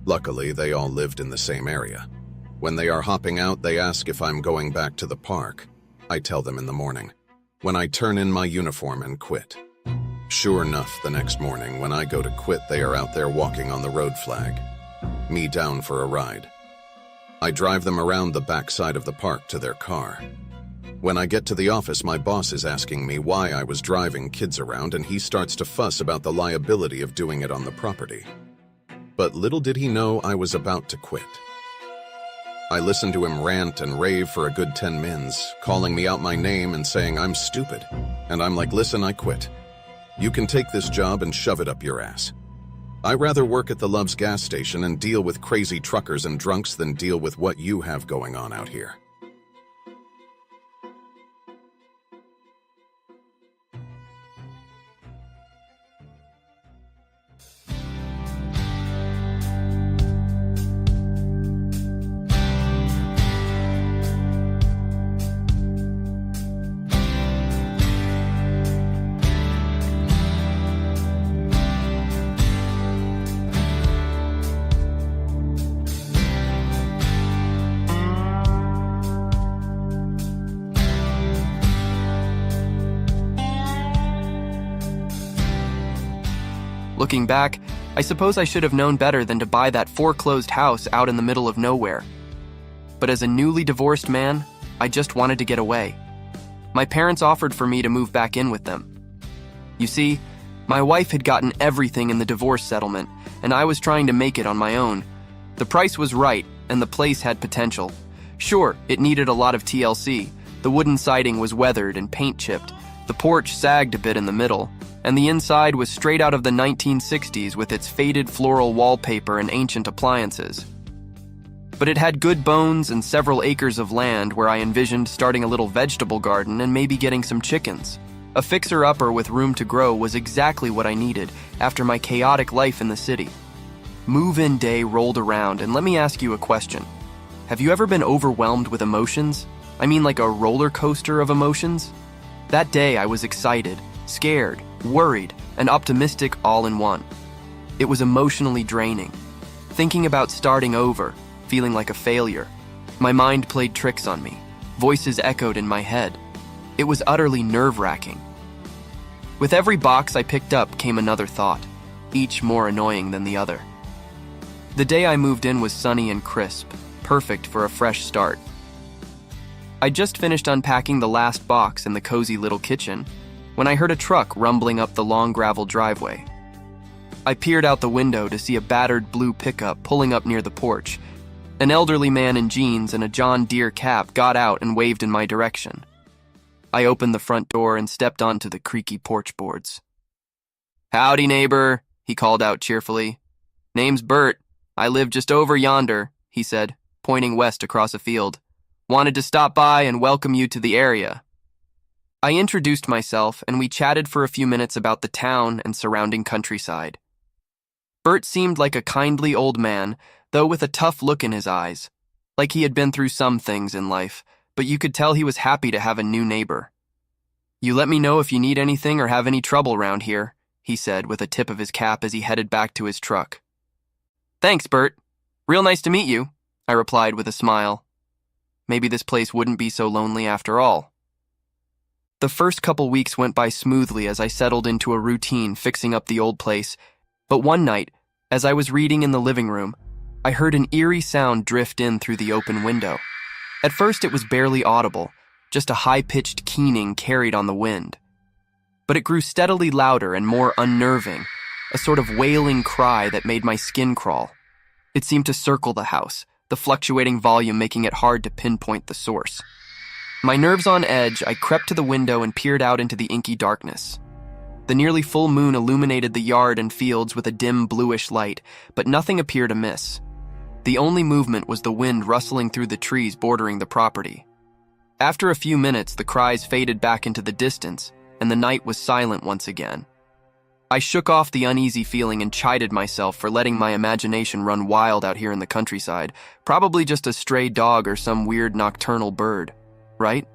Luckily, they all lived in the same area. When they are hopping out, they ask if I'm going back to the park. I tell them in the morning, when I turn in my uniform and quit. Sure enough, the next morning, when I go to quit, they are out there walking on the road flag. Me down for a ride. I drive them around the back side of the park to their car. When I get to the office, my boss is asking me why I was driving kids around, and he starts to fuss about the liability of doing it on the property. But little did he know I was about to quit. I listened to him rant and rave for a good 10 mins, calling me out my name and saying I'm stupid. And I'm like, listen, I quit. You can take this job and shove it up your ass. I'd rather work at the Love's gas station and deal with crazy truckers and drunks than deal with what you have going on out here. Looking back, I suppose I should have known better than to buy that foreclosed house out in the middle of nowhere. But as a newly divorced man, I just wanted to get away. My parents offered for me to move back in with them. You see, my wife had gotten everything in the divorce settlement, and I was trying to make it on my own. The price was right, and the place had potential. Sure, it needed a lot of TLC. The wooden siding was weathered and paint chipped. The porch sagged a bit in the middle, and the inside was straight out of the 1960s with its faded floral wallpaper and ancient appliances. But it had good bones and several acres of land where I envisioned starting a little vegetable garden and maybe getting some chickens. A fixer-upper with room to grow was exactly what I needed after my chaotic life in the city. Move-in day rolled around, and let me ask you a question. Have you ever been overwhelmed with emotions? I mean like a roller coaster of emotions? That day I was excited, scared, worried, and optimistic all in one. It was emotionally draining. Thinking about starting over, feeling like a failure. My mind played tricks on me. Voices echoed in my head. It was utterly nerve-wracking. With every box I picked up came another thought, each more annoying than the other. The day I moved in was sunny and crisp, perfect for a fresh start. I just finished unpacking the last box in the cozy little kitchen when I heard a truck rumbling up the long gravel driveway. I peered out the window to see a battered blue pickup pulling up near the porch. An elderly man in jeans and a John Deere cap got out and waved in my direction. I opened the front door and stepped onto the creaky porch boards. "Howdy, neighbor," he called out cheerfully. "Name's Bert. I live just over yonder," he said, pointing west across a field. "Wanted to stop by and welcome you to the area." I introduced myself, and we chatted for a few minutes about the town and surrounding countryside. Bert seemed like a kindly old man, though with a tough look in his eyes, like he had been through some things in life, but you could tell he was happy to have a new neighbor. "You let me know if you need anything or have any trouble around here," he said with a tip of his cap as he headed back to his truck. "Thanks, Bert. Real nice to meet you," I replied with a smile. Maybe this place wouldn't be so lonely after all. The first couple weeks went by smoothly as I settled into a routine fixing up the old place, but one night, as I was reading in the living room, I heard an eerie sound drift in through the open window. At first it was barely audible, just a high-pitched keening carried on the wind. But it grew steadily louder and more unnerving, a sort of wailing cry that made my skin crawl. It seemed to circle the house, the fluctuating volume making it hard to pinpoint the source. My nerves on edge, I crept to the window and peered out into the inky darkness. The nearly full moon illuminated the yard and fields with a dim bluish light, but nothing appeared amiss. The only movement was the wind rustling through the trees bordering the property. After a few minutes, the cries faded back into the distance, and the night was silent once again. I shook off the uneasy feeling and chided myself for letting my imagination run wild out here in the countryside, probably just a stray dog or some weird nocturnal bird, right?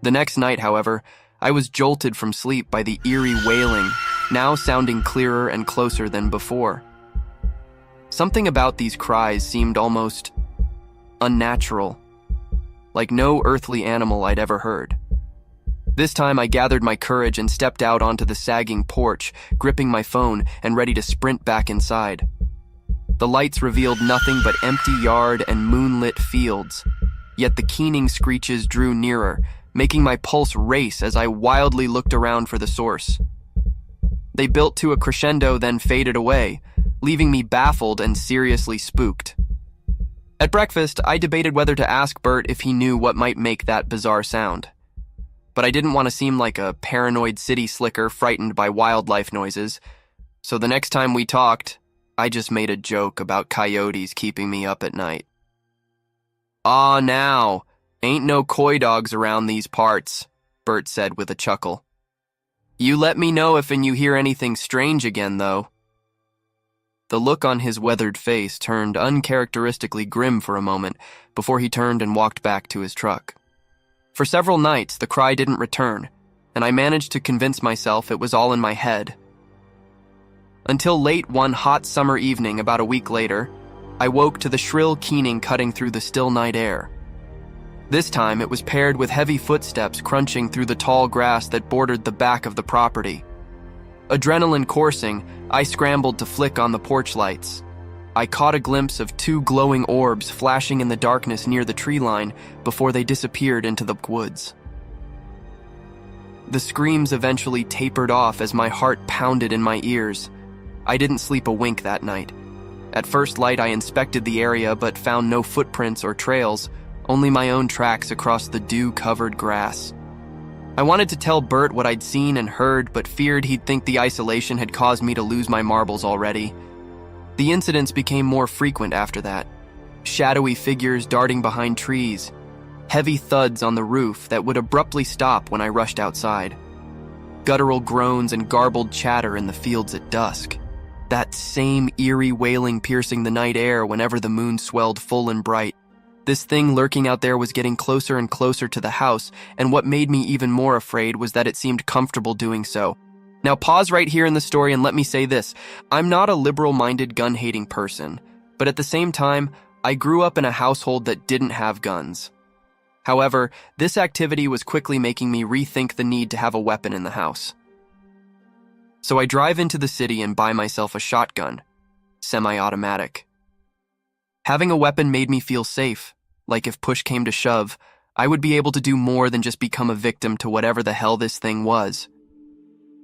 The next night, however, I was jolted from sleep by the eerie wailing, now sounding clearer and closer than before. Something about these cries seemed almost unnatural, like no earthly animal I'd ever heard. This time I gathered my courage and stepped out onto the sagging porch, gripping my phone and ready to sprint back inside. The lights revealed nothing but empty yard and moonlit fields, yet the keening screeches drew nearer, making my pulse race as I wildly looked around for the source. They built to a crescendo, then faded away, leaving me baffled and seriously spooked. At breakfast, I debated whether to ask Bert if he knew what might make that bizarre sound. But I didn't want to seem like a paranoid city slicker frightened by wildlife noises, so the next time we talked, I just made a joke about coyotes keeping me up at night. "Aw, now, ain't no coy dogs around these parts," Bert said with a chuckle. "You let me know if you hear anything strange again, though." The look on his weathered face turned uncharacteristically grim for a moment before he turned and walked back to his truck. For several nights, the cry didn't return, and I managed to convince myself it was all in my head. Until late one hot summer evening about a week later, I woke to the shrill keening cutting through the still night air. This time, it was paired with heavy footsteps crunching through the tall grass that bordered the back of the property. Adrenaline coursing, I scrambled to flick on the porch lights. I caught a glimpse of two glowing orbs flashing in the darkness near the tree line before they disappeared into the woods. The screams eventually tapered off as my heart pounded in my ears. I didn't sleep a wink that night. At first light, I inspected the area but found no footprints or trails, only my own tracks across the dew-covered grass. I wanted to tell Bert what I'd seen and heard, but feared he'd think the isolation had caused me to lose my marbles already. The incidents became more frequent after that. Shadowy figures darting behind trees, heavy thuds on the roof that would abruptly stop when I rushed outside, guttural groans and garbled chatter in the fields at dusk. That same eerie wailing piercing the night air whenever the moon swelled full and bright. This thing lurking out there was getting closer and closer to the house, and what made me even more afraid was that it seemed comfortable doing so. Now pause right here in the story and let me say this. I'm not a liberal-minded gun-hating person, but at the same time, I grew up in a household that didn't have guns. However, this activity was quickly making me rethink the need to have a weapon in the house. So I drive into the city and buy myself a shotgun, semi-automatic. Having a weapon made me feel safe, like if push came to shove, I would be able to do more than just become a victim to whatever the hell this thing was.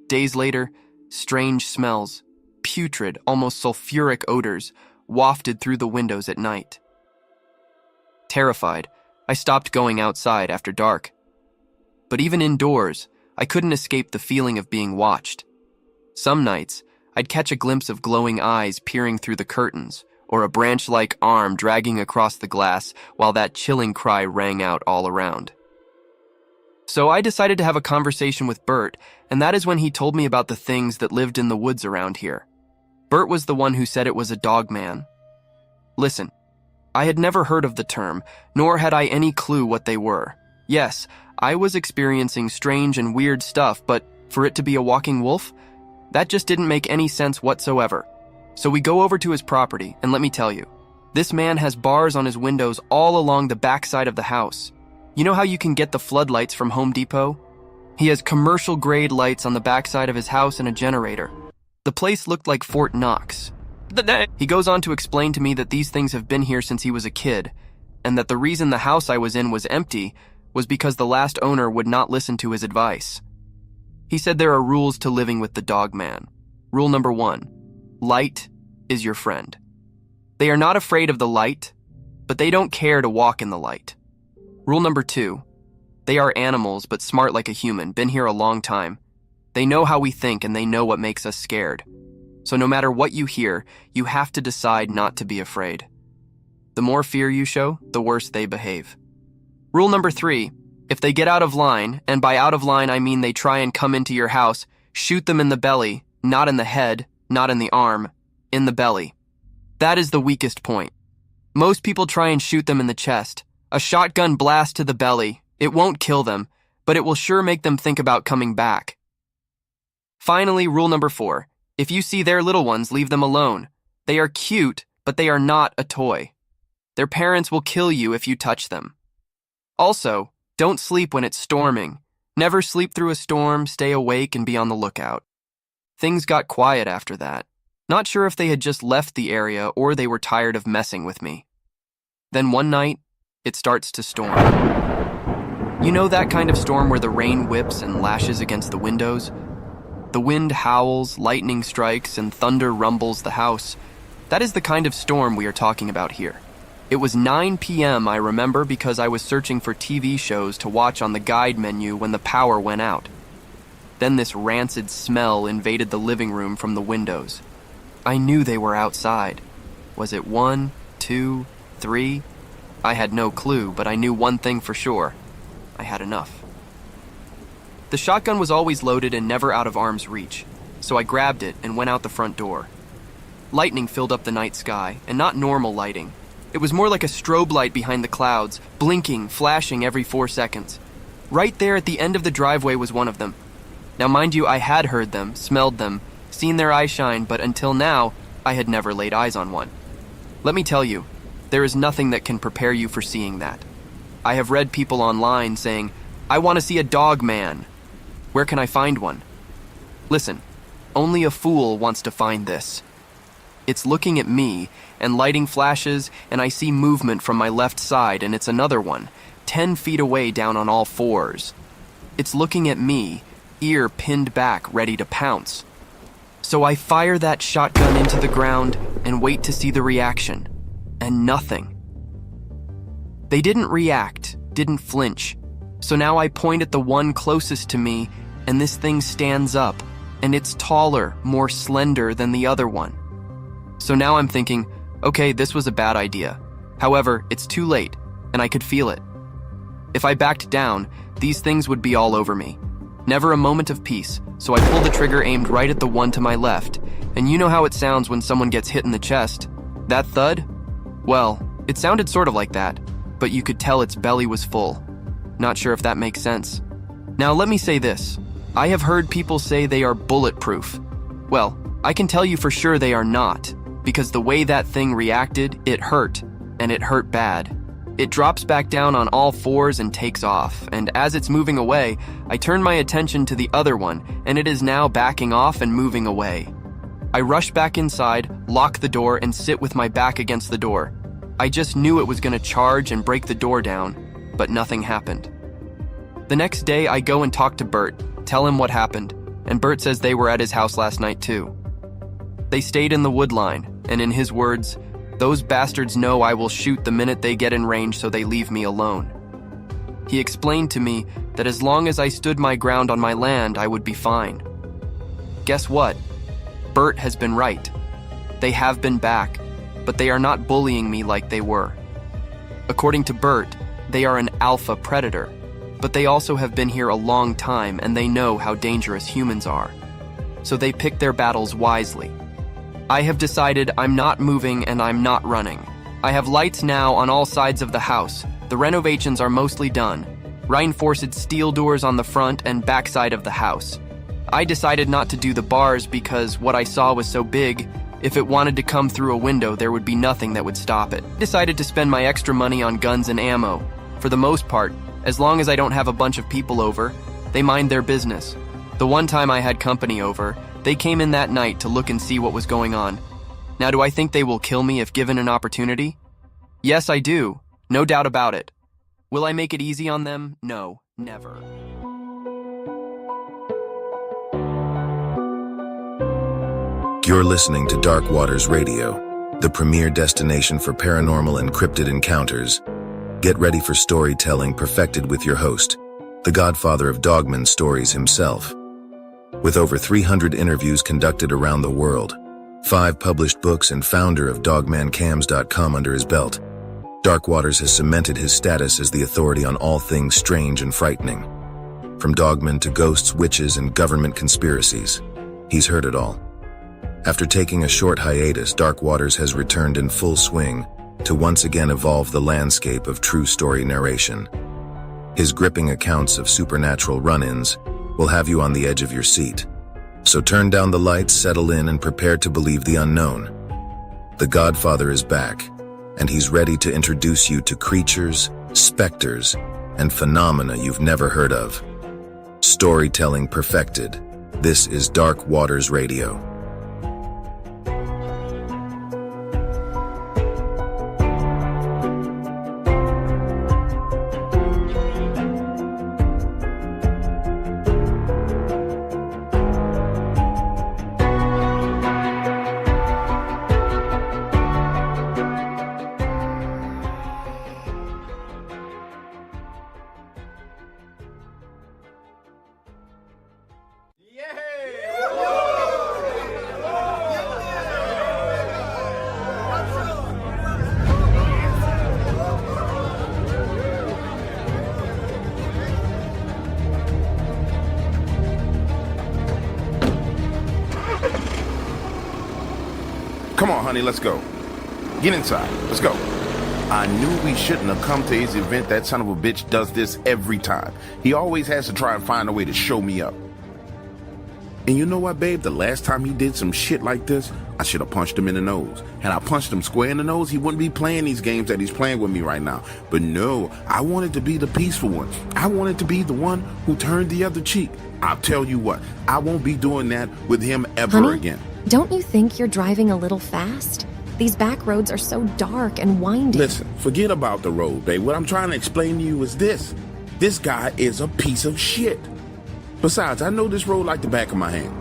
Days later, strange smells, putrid, almost sulfuric odors, wafted through the windows at night. Terrified, I stopped going outside after dark. But even indoors, I couldn't escape the feeling of being watched. Some nights, I'd catch a glimpse of glowing eyes peering through the curtains, or a branch-like arm dragging across the glass while that chilling cry rang out all around. So I decided to have a conversation with Bert, and that is when he told me about the things that lived in the woods around here. Bert was the one who said it was a dogman. Listen, I had never heard of the term, nor had I any clue what they were. Yes, I was experiencing strange and weird stuff, but for it to be a walking wolf? That just didn't make any sense whatsoever. So we go over to his property, and let me tell you, this man has bars on his windows all along the backside of the house. You know how you can get the floodlights from Home Depot? He has commercial-grade lights on the backside of his house and a generator. The place looked like Fort Knox. He goes on to explain to me that these things have been here since he was a kid, and that the reason the house I was in was empty was because the last owner would not listen to his advice. He said there are rules to living with the Dogman. Rule number 1, light is your friend. They are not afraid of the light, but they don't care to walk in the light. Rule number 2, they are animals but smart like a human, been here a long time. They know how we think and they know what makes us scared. So no matter what you hear, you have to decide not to be afraid. The more fear you show, the worse they behave. Rule number 3, if they get out of line, and by out of line I mean they try and come into your house, shoot them in the belly, not in the head, not in the arm, in the belly. That is the weakest point. Most people try and shoot them in the chest. A shotgun blast to the belly. It won't kill them, but it will sure make them think about coming back. Finally, rule number 4. If you see their little ones, leave them alone. They are cute, but they are not a toy. Their parents will kill you if you touch them. Also, don't sleep when it's storming. Never sleep through a storm, stay awake and be on the lookout. Things got quiet after that. Not sure if they had just left the area or they were tired of messing with me. Then one night, it starts to storm. You know that kind of storm where the rain whips and lashes against the windows? The wind howls, lightning strikes, and thunder rumbles the house. That is the kind of storm we are talking about here. It was 9 p.m., I remember, because I was searching for TV shows to watch on the guide menu when the power went out. Then this rancid smell invaded the living room from the windows. I knew they were outside. Was it 1, 2, 3? I had no clue, but I knew one thing for sure. I had enough. The shotgun was always loaded and never out of arm's reach, so I grabbed it and went out the front door. Lightning filled up the night sky, and not normal lighting. It was more like a strobe light behind the clouds, blinking, flashing every 4 seconds. Right there at the end of the driveway was one of them. Now mind you, I had heard them, smelled them, seen their eyes shine, but until now, I had never laid eyes on one. Let me tell you, there is nothing that can prepare you for seeing that. I have read people online saying, I want to see a Dogman. Where can I find one? Listen, only a fool wants to find this. It's looking at me, and lighting flashes, and I see movement from my left side, and it's another one, 10 feet away down on all fours. It's looking at me, ear pinned back, ready to pounce. So I fire that shotgun into the ground and wait to see the reaction, and nothing. They didn't react, didn't flinch. So now I point at the one closest to me, and this thing stands up, and it's taller, more slender than the other one. So now I'm thinking, okay, this was a bad idea. However, it's too late, and I could feel it. If I backed down, these things would be all over me. Never a moment of peace, so I pulled the trigger aimed right at the one to my left, And you know how it sounds when someone gets hit in the chest. That thud? Well, it sounded sort of like that, but you could tell its belly was full. Not sure if that makes sense. Now let me say this. I have heard people say they are bulletproof. Well, I can tell you for sure they are not, because the way that thing reacted, it hurt, and it hurt bad. It drops back down on all fours and takes off, and as it's moving away, I turn my attention to the other one, and it is now backing off and moving away. I rush back inside, lock the door, and sit with my back against the door. I just knew it was going to charge and break the door down, but nothing happened. The next day, I go and talk to Bert, tell him what happened, and Bert says they were at his house last night too. They stayed in the wood line, and in his words, "Those bastards know I will shoot the minute they get in range, so they leave me alone." He explained to me that as long as I stood my ground on my land, I would be fine. Guess what? Bert has been right. They have been back, but they are not bullying me like they were. According to Bert, they are an alpha predator, but they also have been here a long time and they know how dangerous humans are. So they pick their battles wisely. I have decided I'm not moving and I'm not running. I have lights now on all sides of the house. The renovations are mostly done. Reinforced steel doors on the front and backside of the house. I decided not to do the bars because what I saw was so big, if it wanted to come through a window, there would be nothing that would stop it. I decided to spend my extra money on guns and ammo. For the most part, as long as I don't have a bunch of people over, they mind their business. The one time I had company over, they came in that night to look and see what was going on. Now, do I think they will kill me if given an opportunity? Yes, I do. No doubt about it. Will I make it easy on them? No, never. You're listening to Dark Waters Radio, the premier destination for paranormal and cryptid encounters. Get ready for storytelling perfected with your host, the godfather of Dogman stories himself. With over 300 interviews conducted around the world, 5 published books, and founder of dogmancams.com under his belt, Dark Waters has cemented his status as the authority on all things strange and frightening. From dogmen to ghosts, witches, and government conspiracies, he's heard it all. After taking a short hiatus, Dark Waters has returned in full swing to once again evolve the landscape of true story narration. His gripping accounts of supernatural run-ins will have you on the edge of your seat. So turn down the lights, settle in, and prepare to believe the unknown. The Godfather is back, and he's ready to introduce you to creatures, specters, and phenomena you've never heard of. Storytelling perfected. This is Dark Waters Radio. Come on, honey, let's go. Get inside. Let's go. I knew we shouldn't have come to his event. That son of a bitch does this every time. He always has to try and find a way to show me up. And you know what, babe? The last time he did some shit like this, I should have punched him in the nose. Had I punched him square in the nose, he wouldn't be playing these games that he's playing with me right now. But no, I wanted to be the peaceful one. I wanted to be the one who turned the other cheek. I'll tell you what, I won't be doing that with him ever again. Don't you think you're driving a little fast? These back roads are so dark and winding. Listen, forget about the road, babe. What I'm trying to explain to you is this. This guy is a piece of shit. Besides, I know this road like the back of my hand.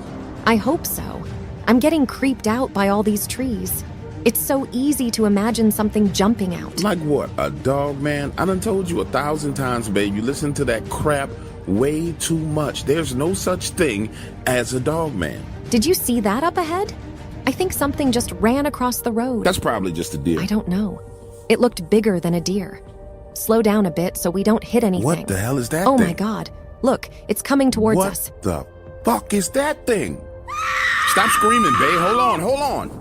I hope so. I'm getting creeped out by all these trees. It's so easy to imagine something jumping out. Like what? A dog, man? I done told you 1,000 times, babe. You listen to that crap way too much. There's no such thing as a dog, man. Did you see that up ahead? I think something just ran across the road. That's probably just a deer. I don't know. It looked bigger than a deer. Slow down a bit so we don't hit anything. What the hell is that thing? thing? Oh my God. Look, it's coming towards us. What the fuck is that thing? Stop screaming, babe. Hold on, hold on.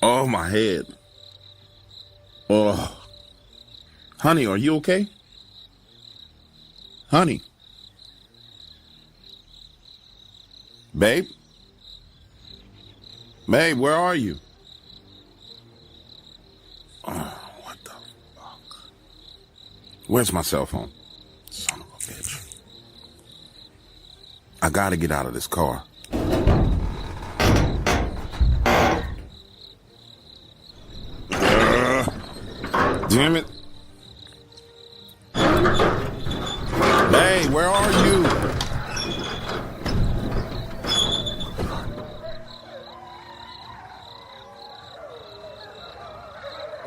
Oh, my head. Oh. Honey, are you okay? Honey. Babe? Babe, where are you? Oh, what the fuck? Where's my cell phone? Son of a bitch. I gotta get out of this car. Damn it. Hey, where are you?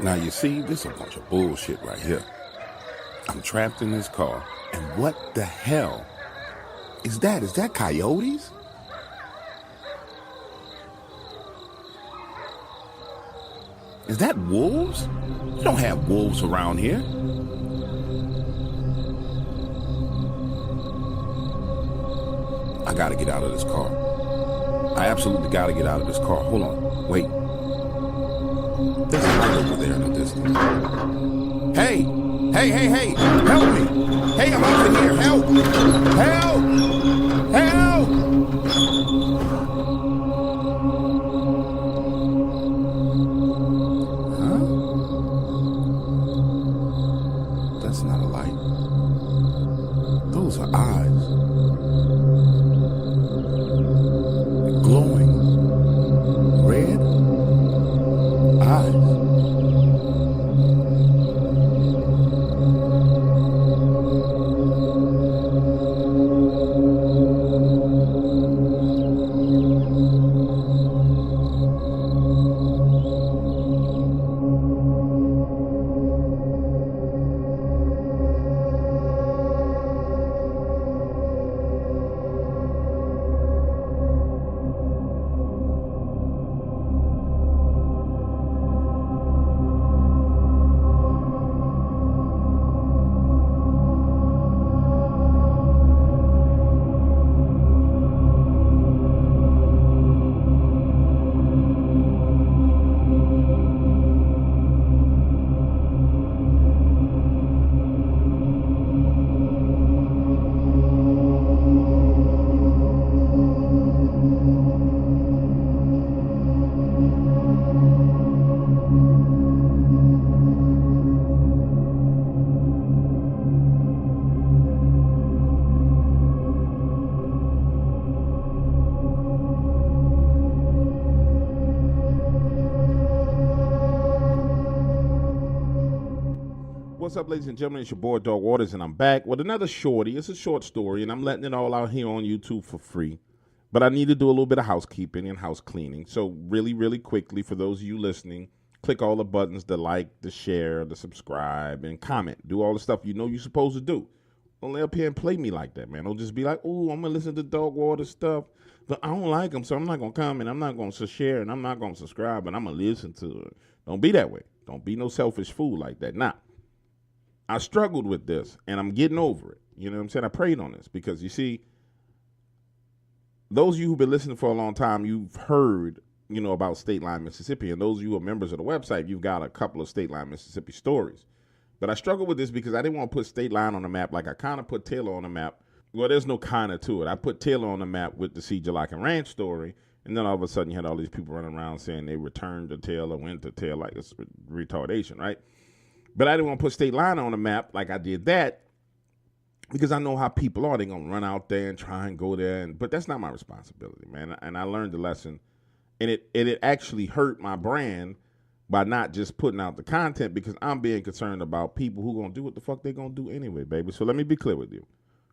Now you see, this is a bunch of bullshit right here. I'm trapped in this car, and what the hell is that? Is that coyotes? Is that wolves? You don't have wolves around here. I gotta get out of this car. I absolutely gotta get out of this car. Hold on, wait. There's a light over there in the distance. Hey, hey, hey, hey, help me. Hey, I'm over here, help, help, help. That's not a light. Those are eyes. Glowing. Red eyes. What's up, ladies and gentlemen? It's your boy, Dog Waters, and I'm back with another shorty. It's a short story, and I'm letting it all out here on YouTube for free. But I need to do a little bit of housekeeping and house cleaning. So really, really quickly, for those of you listening, click all the buttons, the like, the share, the subscribe, and comment. Do all the stuff you know you're supposed to do. Don't lay up here and play me like that, man. Don't just be like, oh, I'm going to listen to Dog Waters stuff, but I don't like them, so I'm not going to comment. I'm not going to share, and I'm not going to subscribe, but I'm going to listen to it. Don't be that way. Don't be no selfish fool like that. Now, I struggled with this, and I'm getting over it. You know what I'm saying? I prayed on this because, you see, those of you who've been listening for a long time, you've heard, you know, about State Line, Mississippi. And those of you who are members of the website, you've got a couple of State Line, Mississippi stories. But I struggled with this because I didn't want to put State Line on the map like I kind of put Taylor on the map. Well, there's no kind of to it. I put Taylor on the map with the C. Jalak and Ranch story. And then all of a sudden you had all these people running around saying they returned to Taylor, went to Taylor, like it's retardation, right? But I didn't want to put State Line on the map like I did that because I know how people are. They're going to run out there and try and go there. But that's not my responsibility, man. And I learned the lesson. And it actually hurt my brand by not just putting out the content because I'm being concerned about people who going to do what the fuck they're going to do anyway, baby. So let me be clear with you.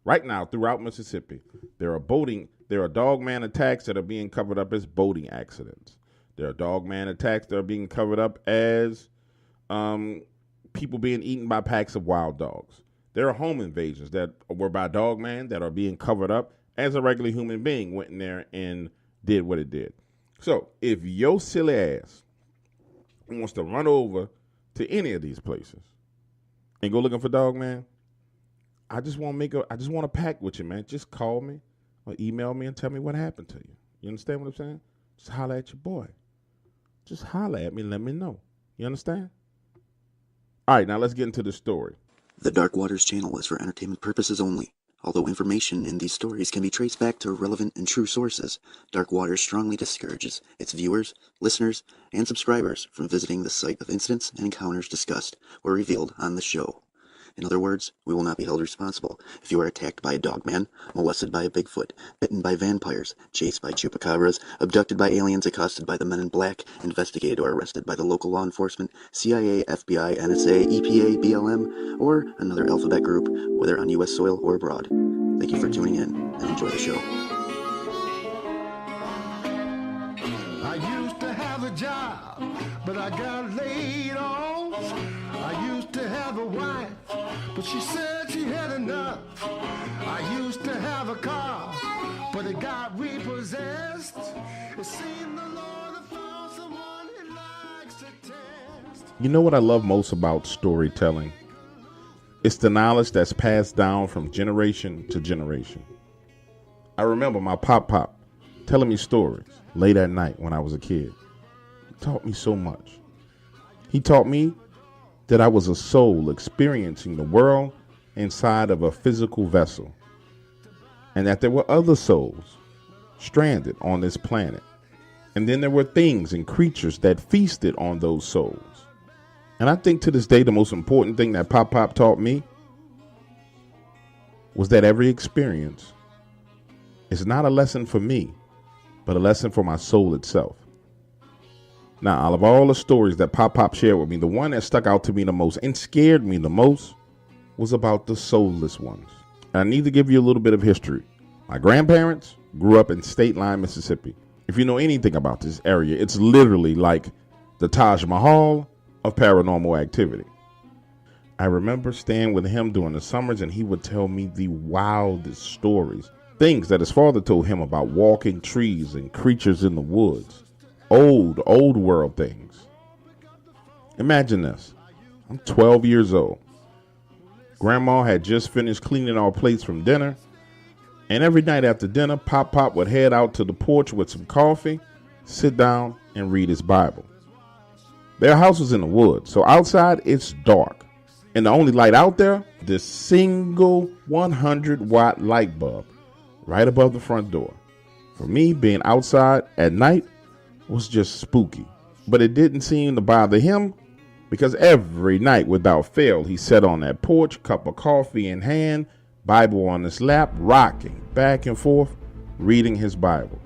Right now, throughout Mississippi, there are dogman attacks that are being covered up as boating accidents. There are dogman attacks that are being covered up as people being eaten by packs of wild dogs. There are home invasions that were by dogman that are being covered up as a regular human being went in there and did what it did. So if your silly ass wants to run over to any of these places and go looking for dogman, I just want to pack with you, man. Just call me or email me and tell me what happened to you. You understand what I'm saying? Just holler at your boy. Just holler at me and let me know. You understand? All right, now let's get into the story. The Dark Waters channel is for entertainment purposes only. Although information in these stories can be traced back to relevant and true sources, Dark Waters strongly discourages its viewers, listeners, and subscribers from visiting the site of incidents and encounters discussed or revealed on the show. In other words, we will not be held responsible if you are attacked by a dogman, molested by a bigfoot, bitten by vampires, chased by chupacabras, abducted by aliens, accosted by the men in black, investigated or arrested by the local law enforcement, CIA, FBI, NSA, EPA, BLM, or another alphabet group, whether on U.S. soil or abroad. Thank you for tuning in, and enjoy the show. I used to have a job, but I got laid off. I used to have a wife, but she said she had enough. I used to have a car, but it got repossessed. It seemed the Lord had found someone he likes to test. You know what I love most about storytelling? It's the knowledge that's passed down from generation to generation. I remember my pop telling me stories late at night when I was a kid. He taught me so much. He taught me that I was a soul experiencing the world inside of a physical vessel, and that there were other souls stranded on this planet. And then there were things and creatures that feasted on those souls. And I think to this day, the most important thing that Pop taught me was that every experience is not a lesson for me, but a lesson for my soul itself. Now, out of all the stories that Pop shared with me, the one that stuck out to me the most and scared me the most was about the soulless ones. And I need to give you a little bit of history. My grandparents grew up in State Line, Mississippi. If you know anything about this area, it's literally like the Taj Mahal of paranormal activity. I remember staying with him during the summers, and he would tell me the wildest stories. Things that his father told him about walking trees and creatures in the woods. Old world things. Imagine this. I'm 12 years old. Grandma had just finished cleaning our plates from dinner, and every night after dinner, Pop would head out to the porch with some coffee, sit down, and read his Bible. Their house was in the woods, so outside it's dark, and the only light out there, this single 100-watt light bulb right above the front door. For me, being outside at night was just spooky, but it didn't seem to bother him because every night without fail he sat on that porch, cup of coffee in hand, Bible on his lap, rocking back and forth, reading his Bible.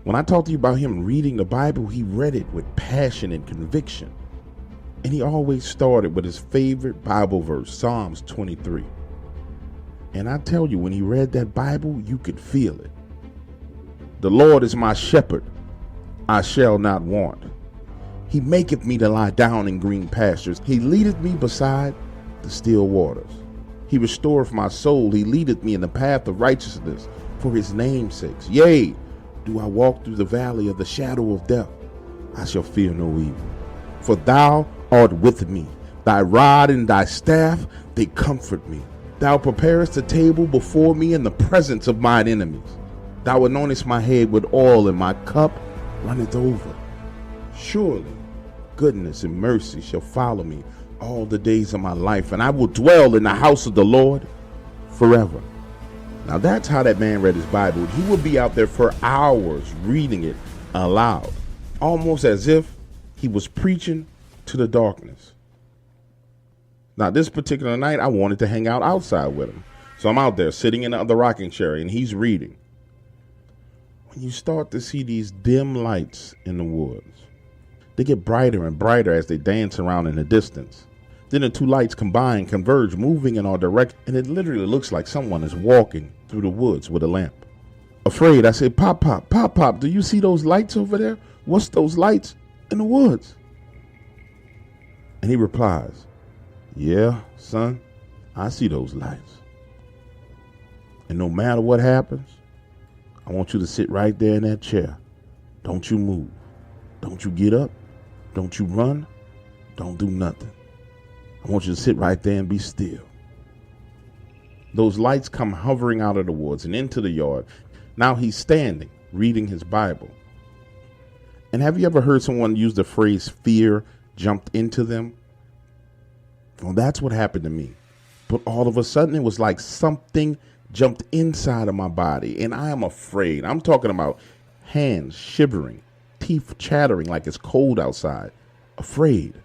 When I talk to you about him reading the Bible, he read it with passion and conviction, and he always started with his favorite Bible verse, Psalms 23. And I tell you, when he read that Bible, you could feel it. The Lord is my shepherd, I shall not want. He maketh me to lie down in green pastures. He leadeth me beside the still waters. He restoreth my soul. He leadeth me in the path of righteousness for his name's sake. Yea, do I walk through the valley of the shadow of death, I shall fear no evil. For thou art with me. Thy rod and thy staff, they comfort me. Thou preparest a table before me in the presence of mine enemies. Thou anointest my head with oil, and my cup runneth over. Surely goodness and mercy shall follow me all the days of my life, and I will dwell in the house of the Lord forever. Now that's how that man read his Bible. He would be out there for hours reading it aloud, almost as if he was preaching to the darkness. Now this particular night, I wanted to hang out outside with him. So I'm out there sitting in the rocking chair, and he's reading. When you start to see these dim lights in the woods, they get brighter and brighter as they dance around in the distance. Then the two lights combine, converge, moving in our direction, and it literally looks like someone is walking through the woods with a lamp. Afraid, I said, Pop, Pop, Pop, Pop, do you see those lights over there? What's those lights in the woods? And he replies, yeah, son, I see those lights. And no matter what happens, I want you to sit right there in that chair. Don't you move. Don't you get up. Don't you run. Don't do nothing. I want you to sit right there and be still. Those lights come hovering out of the woods and into the yard. Now he's standing, reading his Bible. And have you ever heard someone use the phrase fear jumped into them? Well, that's what happened to me. But all of a sudden, it was like something jumped inside of my body, and I am afraid. I'm talking about hands shivering, teeth chattering like it's cold outside, afraid.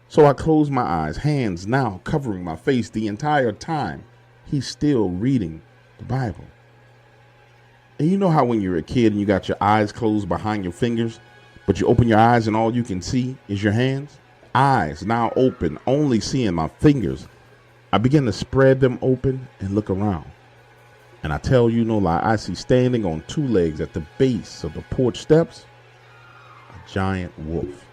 So I closed my eyes, hands now covering my face the entire time. He's still reading the Bible. And you know how when you're a kid and you got your eyes closed behind your fingers, but you open your eyes and all you can see is your hands? Eyes now open, only seeing my fingers. I begin to spread them open and look around. And I tell you no lie, I see standing on two legs at the base of the porch steps, a giant wolf.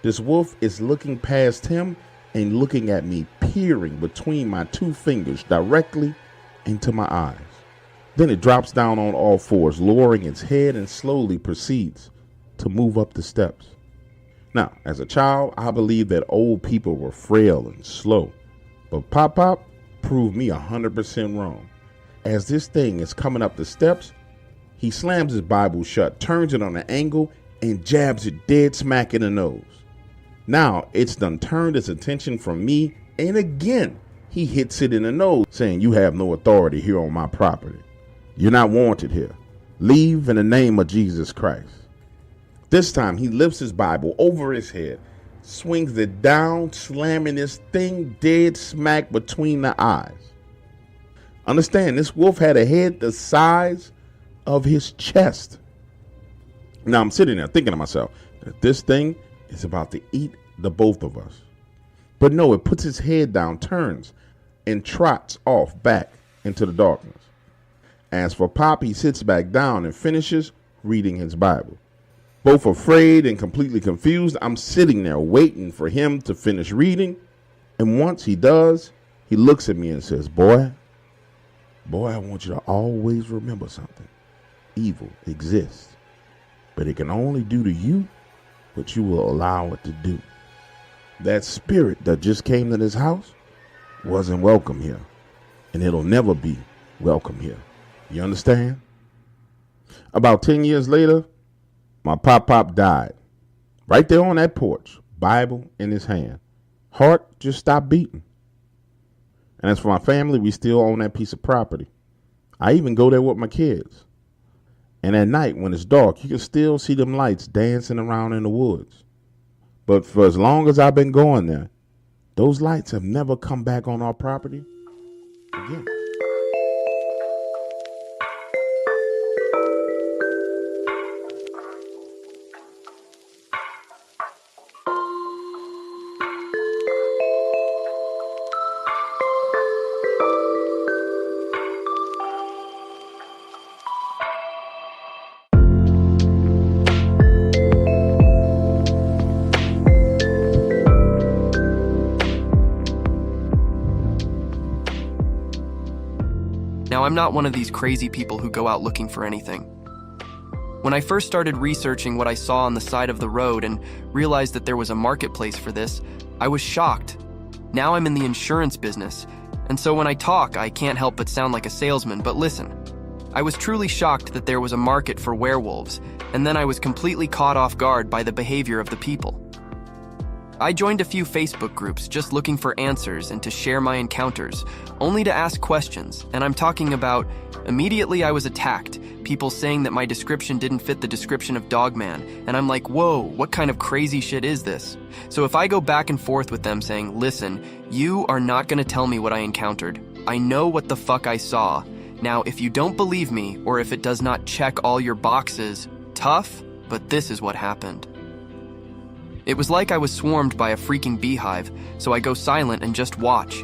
This wolf is looking past him and looking at me, peering between my two fingers directly into my eyes. Then it drops down on all fours, lowering its head, and slowly proceeds to move up the steps. Now, as a child, I believed that old people were frail and slow, but Pop Pop proved me 100% wrong. As this thing is coming up the steps, he slams his Bible shut, turns it on an angle, and jabs it dead smack in the nose. Now, it's done turned its attention from me, and again, he hits it in the nose, saying, you have no authority here on my property. You're not wanted here. Leave in the name of Jesus Christ. This time, he lifts his Bible over his head, swings it down, slamming this thing dead smack between the eyes. Understand, this wolf had a head the size of his chest. Now, I'm sitting there thinking to myself that this thing is about to eat the both of us. But no, it puts its head down, turns, and trots off back into the darkness. As for Pop, he sits back down and finishes reading his Bible. Both afraid and completely confused, I'm sitting there waiting for him to finish reading. And once he does, he looks at me and says, Boy, I want you to always remember something. Evil exists, but it can only do to you what you will allow it to do. That spirit that just came to this house wasn't welcome here, and it'll never be welcome here. You understand? About 10 years later, my Pop died. Right there on that porch, Bible in his hand. Heart just stopped beating. And as for my family, we still own that piece of property. I even go there with my kids. And at night, when it's dark, you can still see them lights dancing around in the woods. But for as long as I've been going there, those lights have never come back on our property again. Now, I'm not one of these crazy people who go out looking for anything. When I first started researching what I saw on the side of the road and realized that there was a marketplace for this, I was shocked. Now I'm in the insurance business, and so when I talk, I can't help but sound like a salesman, but listen. I was truly shocked that there was a market for werewolves, and then I was completely caught off guard by the behavior of the people. I joined a few Facebook groups just looking for answers and to share my encounters, only to ask questions, and I'm talking about, immediately I was attacked, people saying that my description didn't fit the description of Dogman, and I'm like, whoa, what kind of crazy shit is this? So if I go back and forth with them saying, listen, you are not gonna tell me what I encountered. I know what the fuck I saw. Now, if you don't believe me, or if it does not check all your boxes, tough, but this is what happened. It was like I was swarmed by a freaking beehive, so I go silent and just watch.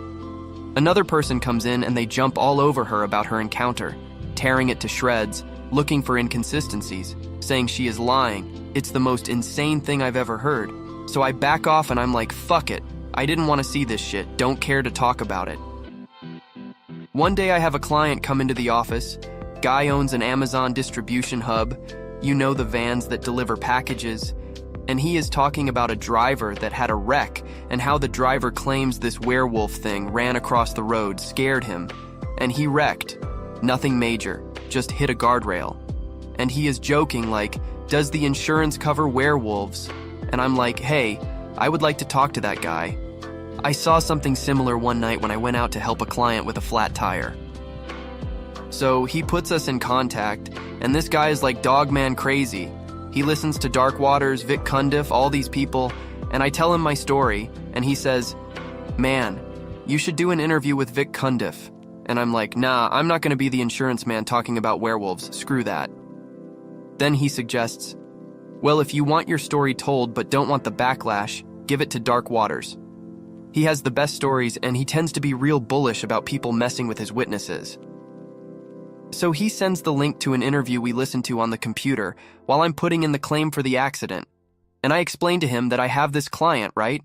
Another person comes in and they jump all over her about her encounter, tearing it to shreds, looking for inconsistencies, saying she is lying. It's the most insane thing I've ever heard. So I back off and I'm like, fuck it. I didn't want to see this shit, don't care to talk about it. One day I have a client come into the office. Guy owns an Amazon distribution hub. You know, the vans that deliver packages. And he is talking about a driver that had a wreck and how the driver claims this werewolf thing ran across the road, scared him, and he wrecked. Nothing major, just hit a guardrail. And he is joking like, does the insurance cover werewolves? And I'm like, hey, I would like to talk to that guy. I saw something similar one night when I went out to help a client with a flat tire. So he puts us in contact, and this guy is like Dogman crazy. He listens to Dark Waters, Vic Cundiff, all these people, and I tell him my story, and he says, man, you should do an interview with Vic Cundiff. And I'm like, nah, I'm not going to be the insurance man talking about werewolves, screw that. Then he suggests, well, if you want your story told but don't want the backlash, give it to Dark Waters. He has the best stories, and he tends to be real bullish about people messing with his witnesses. So he sends the link to an interview we listened to on the computer while I'm putting in the claim for the accident. And I explain to him that I have this client, right?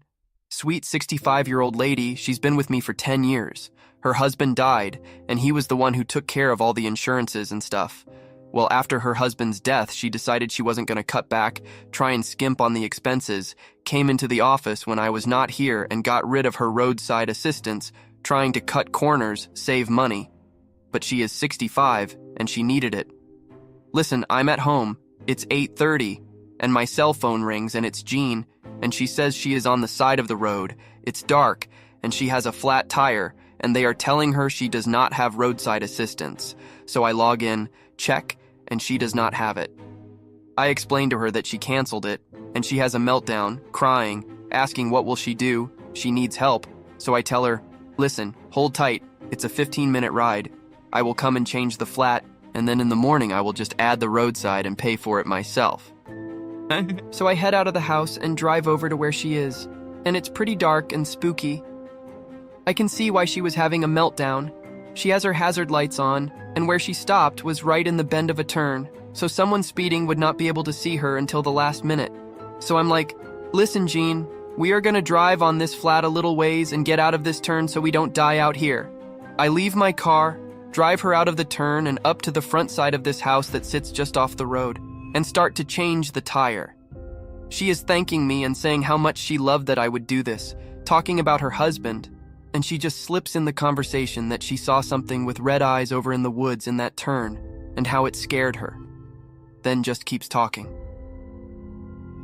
Sweet 65-year-old lady, she's been with me for 10 years. Her husband died, and he was the one who took care of all the insurances and stuff. Well, after her husband's death, she decided she wasn't going to cut back, try and skimp on the expenses, came into the office when I was not here and got rid of her roadside assistance, trying to cut corners, save money. But she is 65, and she needed it. Listen, I'm at home. It's 8:30, and my cell phone rings, and it's Jean, and she says she is on the side of the road. It's dark, and she has a flat tire, and they are telling her she does not have roadside assistance. So I log in, check, and she does not have it. I explain to her that she canceled it, and she has a meltdown, crying, asking what will she do. She needs help. So I tell her, listen, hold tight. It's a 15-minute ride. I will come and change the flat, and then in the morning I will just add the roadside and pay for it myself. So I head out of the house and drive over to where she is, and it's pretty dark and spooky. I can see why she was having a meltdown. She has her hazard lights on, and where she stopped was right in the bend of a turn, so someone speeding would not be able to see her until the last minute. So I'm like, listen, Jean, we are gonna drive on this flat a little ways and get out of this turn so we don't die out here. I leave my car, drive her out of the turn and up to the front side of this house that sits just off the road, and start to change the tire. She is thanking me and saying how much she loved that I would do this, talking about her husband, and she just slips in the conversation that she saw something with red eyes over in the woods in that turn, and how it scared her. Then just keeps talking.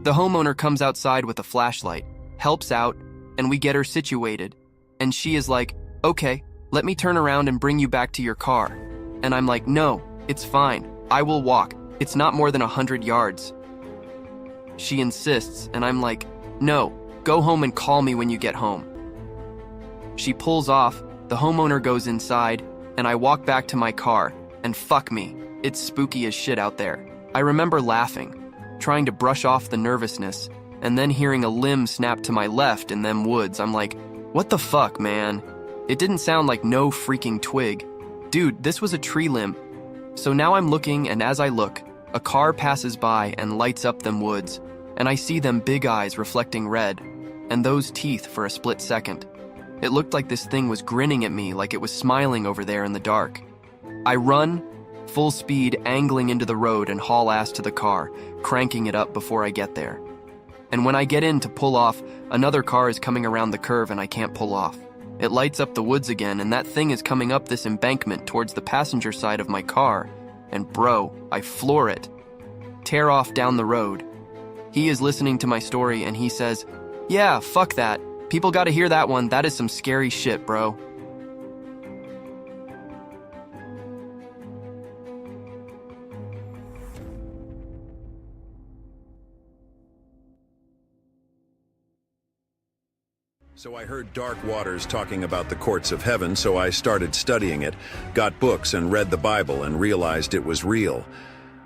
The homeowner comes outside with a flashlight, helps out, and we get her situated, and she is like, okay, let me turn around and bring you back to your car. And I'm like, no, it's fine. I will walk. It's not more than 100 yards. She insists, and I'm like, no, go home and call me when you get home. She pulls off, the homeowner goes inside, and I walk back to my car, and fuck me, it's spooky as shit out there. I remember laughing, trying to brush off the nervousness, and then hearing a limb snap to my left in them woods. I'm like, what the fuck, man? It didn't sound like no freaking twig. Dude, this was a tree limb. So now I'm looking, and as I look, a car passes by and lights up them woods, and I see them big eyes reflecting red, and those teeth for a split second. It looked like this thing was grinning at me like it was smiling over there in the dark. I run, full speed, angling into the road and haul ass to the car, cranking it up before I get there. And when I get in to pull off, another car is coming around the curve and I can't pull off. It lights up the woods again, and that thing is coming up this embankment towards the passenger side of my car, and bro, I floor it. Tear off down the road. He is listening to my story and he says, yeah, fuck that. People gotta hear that one. That is some scary shit, bro. So I heard Dark Waters talking about the courts of heaven, so I started studying it, got books and read the Bible and realized it was real.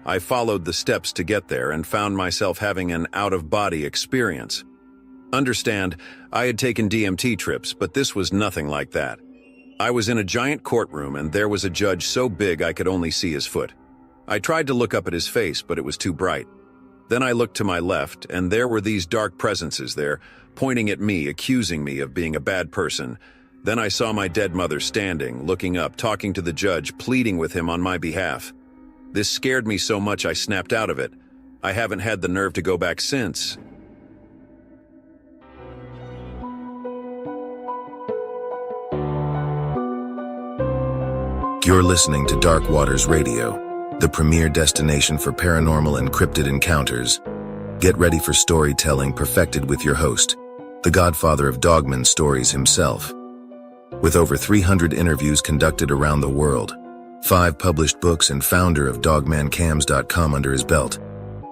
I followed the steps to get there and found myself having an out-of-body experience. Understand, I had taken DMT trips, but this was nothing like that. I was in a giant courtroom and there was a judge so big I could only see his foot. I tried to look up at his face, but it was too bright. Then I looked to my left, and there were these dark presences there, pointing at me, accusing me of being a bad person. Then I saw my dead mother standing, looking up, talking to the judge, pleading with him on my behalf. This scared me so much I snapped out of it. I haven't had the nerve to go back since. You're listening to Dark Waters Radio, the premier destination for paranormal and cryptid encounters. Get ready for storytelling perfected with your host, the godfather of Dogman stories himself. With over 300 interviews conducted around the world, 5 published books, and founder of dogmancams.com under his belt,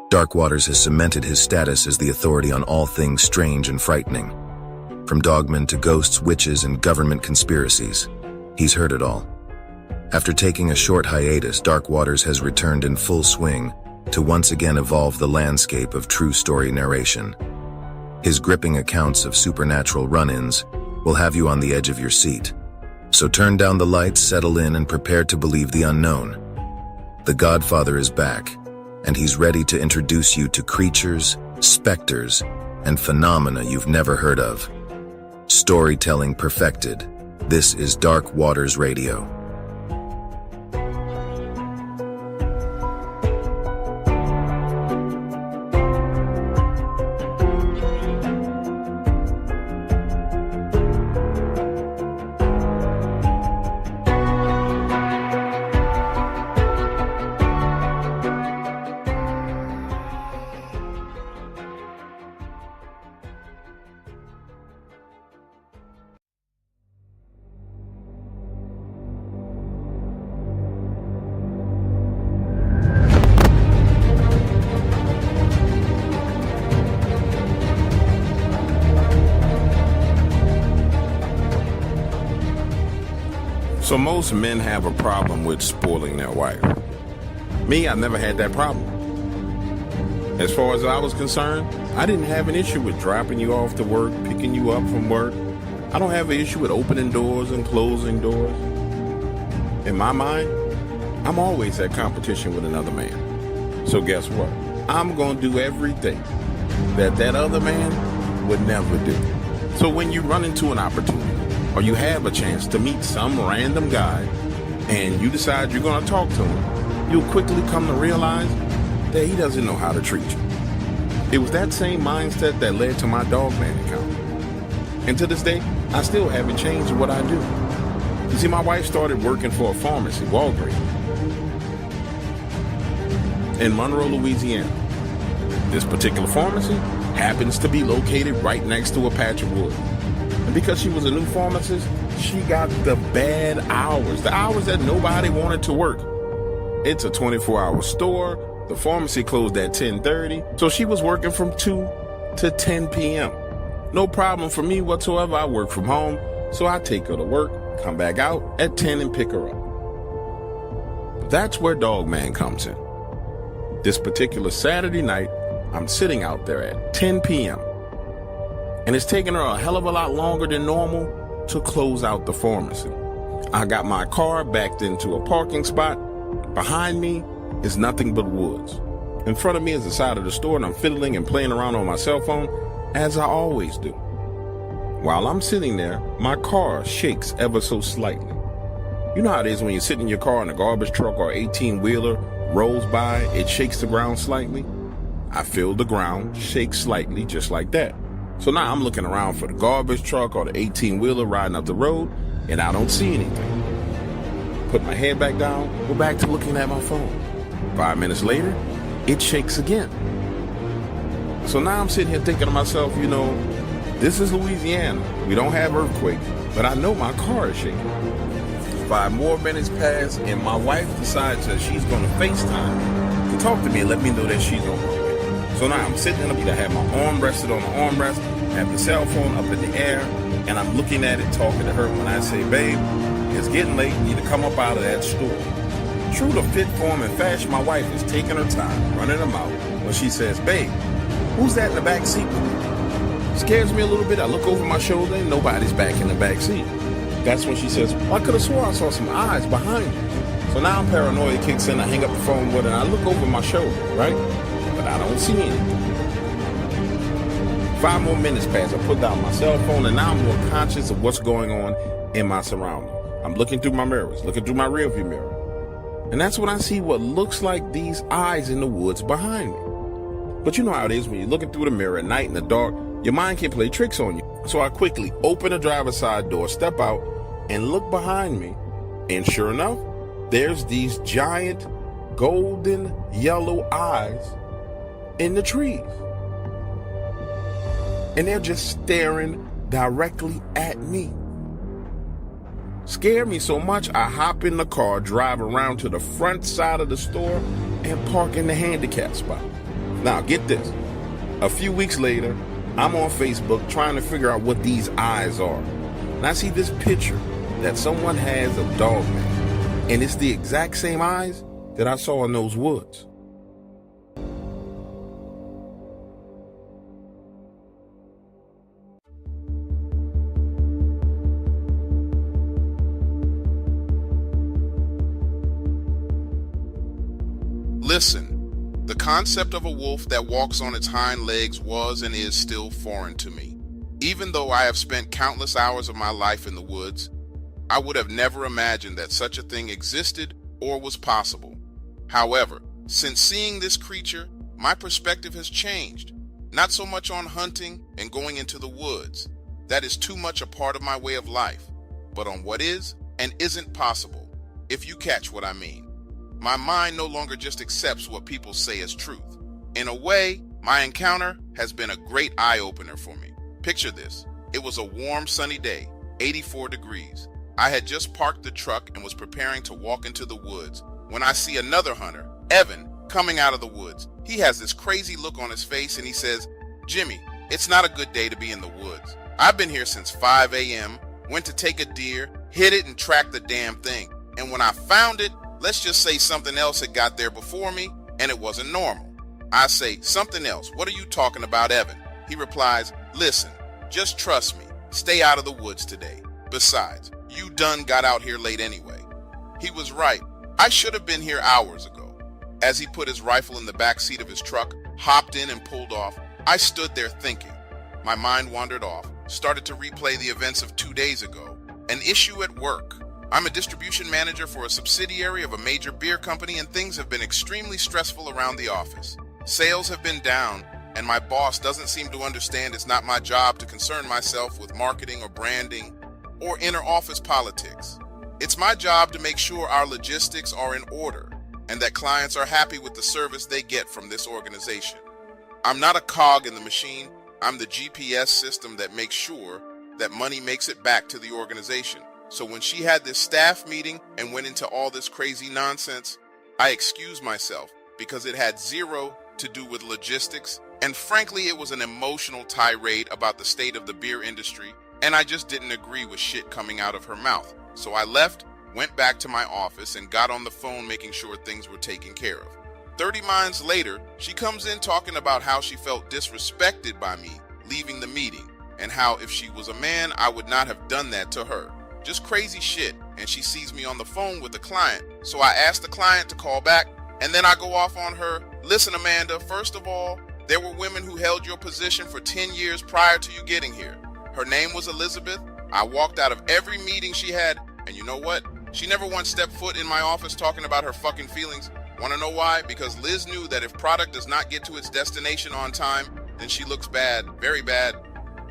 Dark Waters has cemented his status as the authority on all things strange and frightening. From dogmen to ghosts, witches, and government conspiracies, he's heard it all. After taking a short hiatus, Dark Waters has returned in full swing to once again evolve the landscape of true story narration. His gripping accounts of supernatural run-ins will have you on the edge of your seat. So turn down the lights, settle in, and prepare to believe the unknown. The Godfather is back, and he's ready to introduce you to creatures, specters, and phenomena you've never heard of. Storytelling perfected. This is Dark Waters Radio. So most men have a problem with spoiling their wife. Me, I never had that problem. As far as I was concerned, I didn't have an issue with dropping you off to work, picking you up from work. I don't have an issue with opening doors and closing doors. In my mind, I'm always at competition with another man. So guess what? I'm going to do everything that other man would never do. So when you run into an opportunity, or you have a chance to meet some random guy, and you decide you're going to talk to him, you'll quickly come to realize that he doesn't know how to treat you. It was that same mindset that led to my Dogman account. And to this day, I still haven't changed what I do. You see, my wife started working for a pharmacy, Walgreens, in Monroe, Louisiana. This particular pharmacy happens to be located right next to a patch of woods. And because she was a new pharmacist, she got the bad hours, the hours that nobody wanted to work. It's a 24-hour store. The pharmacy closed at 10:30, so she was working from 2 to 10 p.m. No problem for me whatsoever. I work from home, so I take her to work, come back out at 10 and pick her up. That's where Dogman comes in. This particular Saturday night, I'm sitting out there at 10 p.m. and it's taken her a hell of a lot longer than normal to close out the pharmacy. I got my car backed into a parking spot. Behind me is nothing but woods. In front of me is the side of the store, and I'm fiddling and playing around on my cell phone, as I always do. While I'm sitting there, my car shakes ever so slightly. You know how it is when you sit in your car and a garbage truck or 18-wheeler rolls by, it shakes the ground slightly? I feel the ground shake slightly just like that. So now I'm looking around for the garbage truck or the 18-wheeler riding up the road, and I don't see anything. Put my head back down, go back to looking at my phone. 5 minutes later, it shakes again. So now I'm sitting here thinking to myself, you know, this is Louisiana. We don't have earthquakes, but I know my car is shaking. 5 more minutes pass, and my wife decides that she's going to FaceTime to talk to me and let me know that she's on her way. So now I'm sitting in the seat, I have my arm rested on the armrest, have the cell phone up in the air, and I'm looking at it, talking to her when I say, babe, it's getting late, you need to come up out of that store. True to fit, form, and fashion, my wife is taking her time, running her mouth, when she says, babe, who's that in the back seat with me? Scares me a little bit. I look over my shoulder and nobody's back in the back seat. That's when she says, well, I could have swore I saw some eyes behind you. So now I'm paranoid kicks in. I hang up the phone with her and I look over my shoulder, right? But I don't see anything. 5 more minutes pass. I put down my cell phone and now I'm more conscious of what's going on in my surroundings. I'm looking through my mirrors, looking through my rearview mirror. And that's when I see what looks like these eyes in the woods behind me. But you know how it is when you're looking through the mirror at night in the dark, your mind can play tricks on you. So I quickly open the driver's side door, step out, and look behind me. And sure enough, there's these giant golden yellow eyes in the trees. And they're just staring directly at me. Scared me so much, I hop in the car, drive around to the front side of the store, and park in the handicap spot. Now, get this. A few weeks later, I'm on Facebook trying to figure out what these eyes are. And I see this picture that someone has of Dogman. And it's the exact same eyes that I saw in those woods. Listen, the concept of a wolf that walks on its hind legs was and is still foreign to me. Even though I have spent countless hours of my life in the woods, I would have never imagined that such a thing existed or was possible. However, since seeing this creature, my perspective has changed. Not so much on hunting and going into the woods. That is too much a part of my way of life, but on what is and isn't possible, if you catch what I mean. My mind no longer just accepts what people say as truth. In a way, my encounter has been a great eye-opener for me. Picture this. It was a warm, sunny day, 84 degrees. I had just parked the truck and was preparing to walk into the woods when I see another hunter, Evan, coming out of the woods. He has this crazy look on his face and he says, Jimmy, it's not a good day to be in the woods. I've been here since 5 a.m., went to take a deer, hit it and tracked the damn thing. And when I found it, let's just say something else had got there before me and it wasn't normal. I say, something else? What are you talking about, Evan? He replies, listen, just trust me. Stay out of the woods today. Besides, you done got out here late anyway. He was right. I should have been here hours ago. As he put his rifle in the back seat of his truck, hopped in and pulled off, I stood there thinking. My mind wandered off, started to replay the events of 2 days ago. An issue at work. I'm a distribution manager for a subsidiary of a major beer company and things have been extremely stressful around the office. Sales have been down and my boss doesn't seem to understand it's not my job to concern myself with marketing or branding or inner office politics. It's my job to make sure our logistics are in order and that clients are happy with the service they get from this organization. I'm not a cog in the machine. I'm the GPS system that makes sure that money makes it back to the organization. So when she had this staff meeting and went into all this crazy nonsense, I excused myself because it had zero to do with logistics. And frankly, it was an emotional tirade about the state of the beer industry. And I just didn't agree with shit coming out of her mouth. So I left, went back to my office and got on the phone making sure things were taken care of. 30 minutes later, she comes in talking about how she felt disrespected by me leaving the meeting and how if she was a man, I would not have done that to her. Just crazy shit, and she sees me on the phone with the client. So I asked the client to call back, and then I go off on her. Listen, Amanda, first of all, there were women who held your position for 10 years prior to you getting here. Her name was Elizabeth. I walked out of every meeting she had, and you know what? She never once stepped foot in my office talking about her fucking feelings. Want to know why? Because Liz knew that if product does not get to its destination on time, then she looks bad, very bad.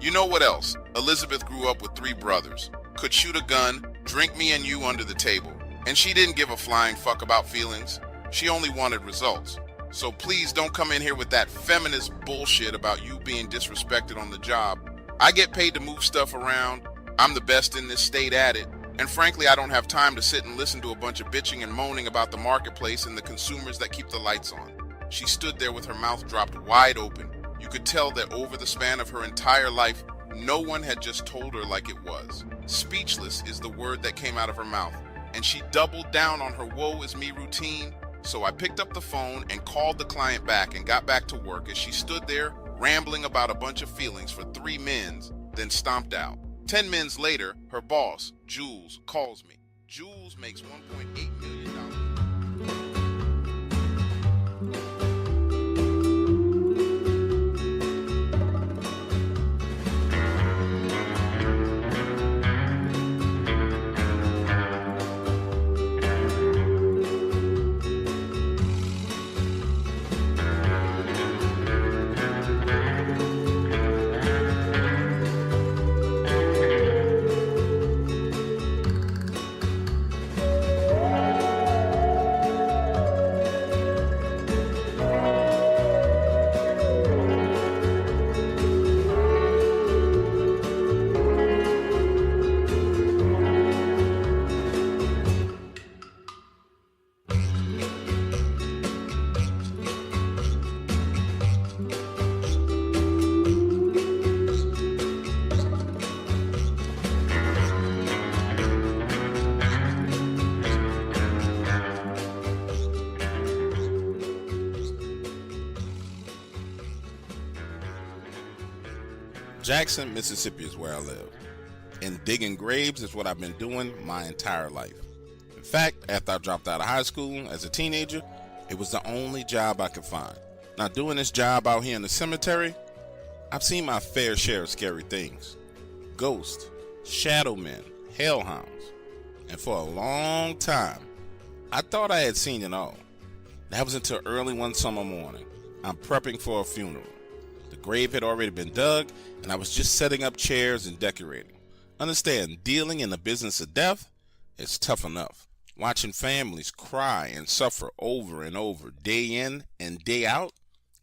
You know what else? Elizabeth grew up with 3 brothers. Could shoot a gun, drink me and you under the table. And she didn't give a flying fuck about feelings. She only wanted results. So please don't come in here with that feminist bullshit about you being disrespected on the job. I get paid to move stuff around. I'm the best in this state at it. And frankly, I don't have time to sit and listen to a bunch of bitching and moaning about the marketplace and the consumers that keep the lights on. She stood there with her mouth dropped wide open. You could tell that over the span of her entire life, no one had just told her like it was. Speechless is the word that came out of her mouth. And she doubled down on her woe is me routine. So I picked up the phone and called the client back and got back to work as she stood there rambling about a bunch of feelings for 3 minutes, then stomped out. 10 minutes later, her boss, Jules, calls me. Jules makes $1.8 million. Jackson, Mississippi is where I live, and digging graves is what I've been doing my entire life. In fact, after I dropped out of high school as a teenager, it was the only job I could find. Now, doing this job out here in the cemetery, I've seen my fair share of scary things. Ghosts, shadow men, hellhounds, and for a long time, I thought I had seen it all. That was until early one summer morning. I'm prepping for a funeral. The grave had already been dug, and I was just setting up chairs and decorating. Understand, dealing in the business of death is tough enough. Watching families cry and suffer over and over, day in and day out,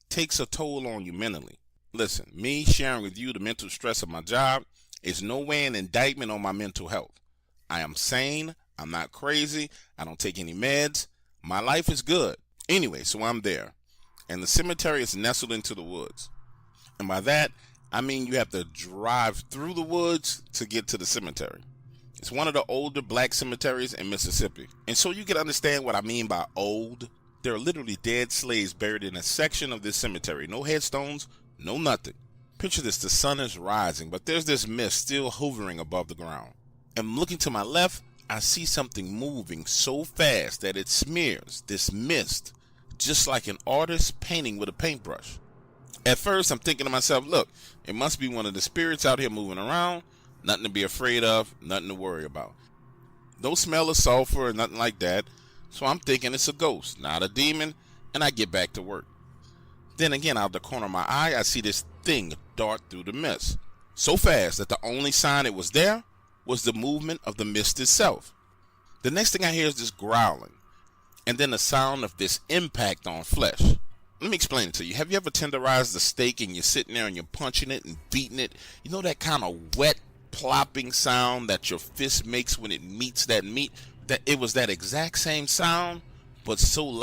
takes a toll on you mentally. Listen, me sharing with you the mental stress of my job is no way an indictment on my mental health. I am sane, I'm not crazy, I don't take any meds, my life is good. Anyway, so I'm there, and the cemetery is nestled into the woods. And by that, I mean you have to drive through the woods to get to the cemetery. It's one of the older black cemeteries in Mississippi. And so you can understand what I mean by old. There are literally dead slaves buried in a section of this cemetery. No headstones, no nothing. Picture this, the sun is rising, but there's this mist still hovering above the ground. And looking to my left, I see something moving so fast that it smears this mist, just like an artist painting with a paintbrush. At first, I'm thinking to myself, look, it must be one of the spirits out here moving around. Nothing to be afraid of, nothing to worry about. No smell of sulfur or nothing like that. So I'm thinking it's a ghost, not a demon, and I get back to work. Then again, out the corner of my eye, I see this thing dart through the mist. So fast that the only sign it was there was the movement of the mist itself. The next thing I hear is this growling, and then the sound of this impact on flesh. Let me explain it to you. Have you ever tenderized a steak and you're sitting there and you're punching it and beating it? You know that kind of wet, plopping sound that your fist makes when it meets that meat? That it was that exact same sound, but so loud.